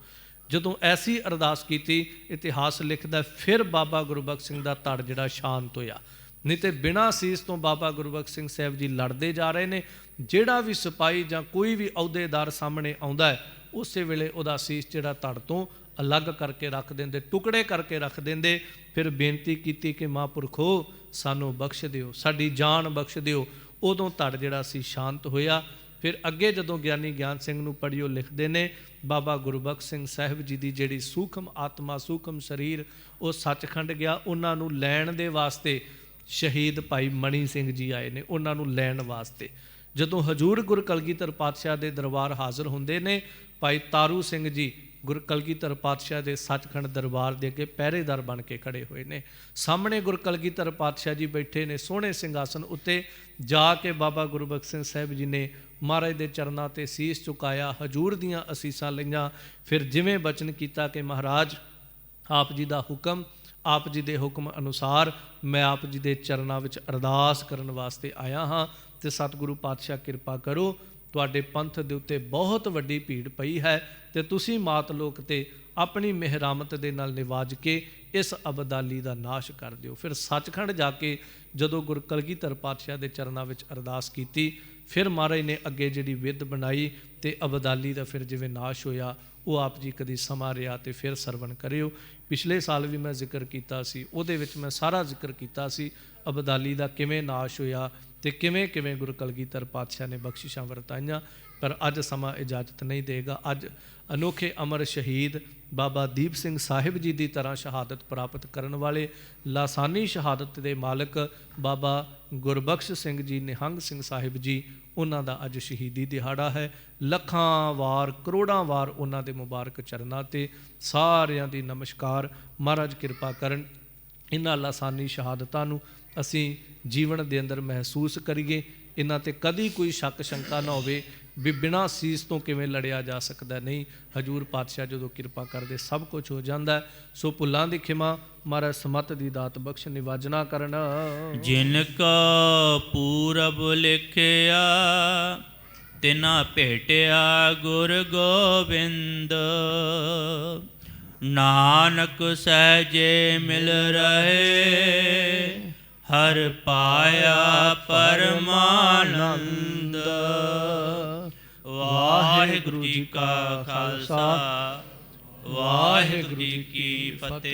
ਜਦੋਂ ਐਸੀ ਅਰਦਾਸ ਕੀਤੀ, ਇਤਿਹਾਸ ਲਿਖਦਾ ਫਿਰ ਬਾਬਾ ਗੁਰਬਖਸ਼ ਸਿੰਘ ਦਾ ਧੜ ਜਿਹੜਾ ਸ਼ਾਂਤ ਹੋਇਆ। ਨਹੀਂ ਤੇ ਬਿਨਾਂ ਸੀਸ ਤੋਂ ਬਾਬਾ ਗੁਰਬਖਸ਼ ਸਿੰਘ ਸਾਹਿਬ ਜੀ ਲੜਦੇ ਜਾ ਰਹੇ ਨੇ। ਜਿਹੜਾ ਵੀ ਸਿਪਾਹੀ ਜਾਂ ਕੋਈ ਵੀ ਅਹੁਦੇਦਾਰ ਸਾਹਮਣੇ ਆਉਂਦਾ ਹੈ, ਉਸੇ ਵੇਲੇ ਉਹਦਾ ਸੀਸ ਜਿਹੜਾ ਧੜ ਤੋਂ ਅਲੱਗ ਕਰਕੇ ਰੱਖ ਦਿੰਦੇ, ਟੁਕੜੇ ਕਰਕੇ ਰੱਖ ਦਿੰਦੇ। ਫਿਰ ਬੇਨਤੀ ਕੀਤੀ ਕਿ ਮਹਾਂਪੁਰਖੋ ਸਾਨੂੰ ਬਖਸ਼ ਦਿਓ, ਸਾਡੀ ਜਾਨ ਬਖਸ਼ ਦਿਓ। ਉਦੋਂ ਧੜ ਜਿਹੜਾ ਸੀ ਸ਼ਾਂਤ ਹੋਇਆ। ਫਿਰ ਅੱਗੇ ਜਦੋਂ ਗਿਆਨੀ ਗਿਆਨ ਸਿੰਘ ਨੂੰ ਪੜ੍ਹਿਓ, ਲਿਖਦੇ ਨੇ ਬਾਬਾ ਗੁਰਬਖਸ਼ ਸਿੰਘ ਸਾਹਿਬ ਜੀ ਦੀ ਜਿਹੜੀ ਸੂਖਮ ਆਤਮਾ, ਸੂਖਮ ਸਰੀਰ, ਉਹ ਸੱਚਖੰਡ ਗਿਆ। ਉਹਨਾਂ ਨੂੰ ਲੈਣ ਦੇ ਵਾਸਤੇ ਸ਼ਹੀਦ ਭਾਈ ਮਣੀ ਸਿੰਘ ਜੀ ਆਏ ਨੇ, ਉਹਨਾਂ ਨੂੰ ਲੈਣ ਵਾਸਤੇ। ਜਦੋਂ ਹਜ਼ੂਰ ਗੁਰ ਕਲਗੀਧਰ ਪਾਤਸ਼ਾਹ ਦੇ ਦਰਬਾਰ ਹਾਜ਼ਰ ਹੁੰਦੇ ਨੇ, ਭਾਈ ਤਾਰੂ ਸਿੰਘ ਜੀ ਗੁਰ ਕਲਗੀਧਰ ਪਾਤਸ਼ਾਹ ਦੇ ਸੱਚਖੰਡ ਦਰਬਾਰ ਦੇ ਅੱਗੇ ਪਹਿਰੇਦਾਰ ਬਣ ਕੇ ਖੜੇ ਹੋਏ ਨੇ। ਸਾਹਮਣੇ ਗੁਰ ਕਲਗੀਧਰ ਪਾਤਸ਼ਾਹ ਜੀ ਬੈਠੇ ਨੇ ਸੋਹਣੇ ਸਿੰਘਾਸਨ ਉੱਤੇ। ਜਾ ਕੇ ਬਾਬਾ ਗੁਰਬਖਸ਼ ਸਿੰਘ ਸਾਹਿਬ ਜੀ ਨੇ ਮਹਾਰਾਜ ਦੇ ਚਰਨਾਂ ਤੇ ਸੀਸ ਝੁਕਾਇਆ, ਹਜ਼ੂਰ ਦੀਆਂ ਅਸੀਸਾਂ ਲਈਆਂ। ਫਿਰ ਜਿਵੇਂ ਬਚਨ ਕੀਤਾ ਕਿ ਮਹਾਰਾਜ ਆਪ ਜੀ ਦਾ ਹੁਕਮ, ਆਪ ਜੀ ਦੇ ਹੁਕਮ ਅਨੁਸਾਰ ਮੈਂ ਆਪ ਜੀ ਦੇ ਚਰਨਾਂ ਵਿੱਚ ਅਰਦਾਸ ਕਰਨ ਵਾਸਤੇ ਆਇਆ ਹਾਂ, ਤੇ ਸਤਿਗੁਰੂ ਪਾਤਸ਼ਾਹ ਕਿਰਪਾ ਕਰੋ, ਤੁਹਾਡੇ ਪੰਥ ਦੇ ਉੱਤੇ ਬਹੁਤ ਵੱਡੀ ਭੀੜ ਪਈ ਹੈ, ਤੇ ਤੁਸੀਂ ਮਾਤ ਲੋਕ ਤੇ ਆਪਣੀ ਮਿਹਰਾਮਤ ਦੇ ਨਾਲ ਨਿਵਾਜ ਕੇ ਇਸ ਅਬਦਾਲੀ ਦਾ ਨਾਸ਼ ਕਰ ਦਿਓ। ਫਿਰ ਸੱਚਖੰਡ ਜਾ ਕੇ ਜਦੋਂ ਗੁਰ ਕਲਗੀਧਰ ਪਾਤਸ਼ਾਹ ਦੇ ਚਰਨਾਂ ਵਿੱਚ ਅਰਦਾਸ ਕੀਤੀ, ਫਿਰ ਮਹਾਰਾਜ ਨੇ ਅੱਗੇ ਜਿਹੜੀ ਵਿਧ ਬਣਾਈ ਤੇ ਅਬਦਾਲੀ ਦਾ ਫਿਰ ਜਿਵੇਂ ਨਾਸ਼ ਹੋਇਆ, ਉਹ ਆਪ ਜੀ ਕਦੀ ਸਮਾਂ ਰਿਹਾ ਤੇ ਫਿਰ ਸਰਵਣ ਕਰਿਓ। ਪਿਛਲੇ ਸਾਲ ਵੀ ਮੈਂ ਜ਼ਿਕਰ ਕੀਤਾ ਸੀ, ਉਹਦੇ ਵਿੱਚ ਮੈਂ ਸਾਰਾ ਜ਼ਿਕਰ ਕੀਤਾ ਸੀ ਅਬਦਾਲੀ ਦਾ ਕਿਵੇਂ ਨਾਸ਼ ਹੋਇਆ ਤੇ ਕਿਵੇਂ ਕਿਵੇਂ ਗੁਰੂ ਕਲਗੀਧਰ ਪਾਤਸ਼ਾਹ ਨੇ ਬਖਸ਼ਿਸ਼ਾਂ ਵਰਤਾਈਆਂ। ਪਰ ਅੱਜ ਸਮਾਂ ਇਜਾਜ਼ਤ ਨਹੀਂ ਦੇਗਾ। ਅੱਜ ਅਨੋਖੇ ਅਮਰ ਸ਼ਹੀਦ ਬਾਬਾ ਦੀਪ ਸਿੰਘ ਸਾਹਿਬ ਜੀ ਦੀ ਤਰ੍ਹਾਂ ਸ਼ਹਾਦਤ ਪ੍ਰਾਪਤ ਕਰਨ ਵਾਲੇ ਲਾਸਾਨੀ ਸ਼ਹਾਦਤ ਦੇ ਮਾਲਕ ਬਾਬਾ ਗੁਰਬਖਸ਼ ਸਿੰਘ ਜੀ ਨਿਹੰਗ ਸਿੰਘ ਸਾਹਿਬ ਜੀ, ਉਹਨਾਂ ਦਾ ਅੱਜ ਸ਼ਹੀਦੀ ਦਿਹਾੜਾ ਹੈ। ਲੱਖਾਂ ਵਾਰ ਕਰੋੜਾਂ ਵਾਰ ਉਹਨਾਂ ਦੇ ਮੁਬਾਰਕ ਚਰਨਾਂ 'ਤੇ ਸਾਰਿਆਂ ਦੀ ਨਮਸਕਾਰ। ਮਹਾਰਾਜ ਕਿਰਪਾ ਕਰਨ ਇਹਨਾਂ ਲਾਸਾਨੀ ਸ਼ਹਾਦਤਾਂ ਨੂੰ ਅਸੀਂ ਜੀਵਨ ਦੇ ਅੰਦਰ ਮਹਿਸੂਸ ਕਰੀਏ। ਇਹਨਾਂ 'ਤੇ ਕਦੀ ਕੋਈ ਸ਼ੱਕ ਸ਼ੰਕਾ ਨਾ ਹੋਵੇ ਵੀ ਬਿਨਾਂ ਸੀਸ ਤੋਂ ਕਿਵੇਂ ਲੜਿਆ ਜਾ ਸਕਦਾ। ਨਹੀਂ, ਹਜ਼ੂਰ ਪਾਤਸ਼ਾਹ ਜਦੋਂ ਕਿਰਪਾ ਕਰਦੇ ਸਭ ਕੁਝ ਹੋ ਜਾਂਦਾ। ਸੋ ਭੁੱਲਾਂ ਦੀ ਖਿਮਾ, ਮਹਾਰਾਜ ਸਮਤ ਦੀ ਦਾਤ ਬਖਸ਼, ਨਿਵਾਜਣਾ ਕਰਨ। ਜਿਨ ਕਾ ਪੂਰਬ ਲਿਖਿਆ ਤਿਨਾ ਭੇਟਿਆ ਗੁਰ ਗੋਬਿੰਦ, ਨਾਨਕ ਸਹਿਜੇ ਮਿਲ ਰਹੇ ਹਰ ਪਾਇਆ ਪਰਮਾਨੰਦ। ਵਾਹਿਗੁਰੂ ਜੀ ਕਾ ਖਾਲਸਾ, ਵਾਹਿਗੁਰੂ ਜੀ ਕੀ ਫਤਿਹ।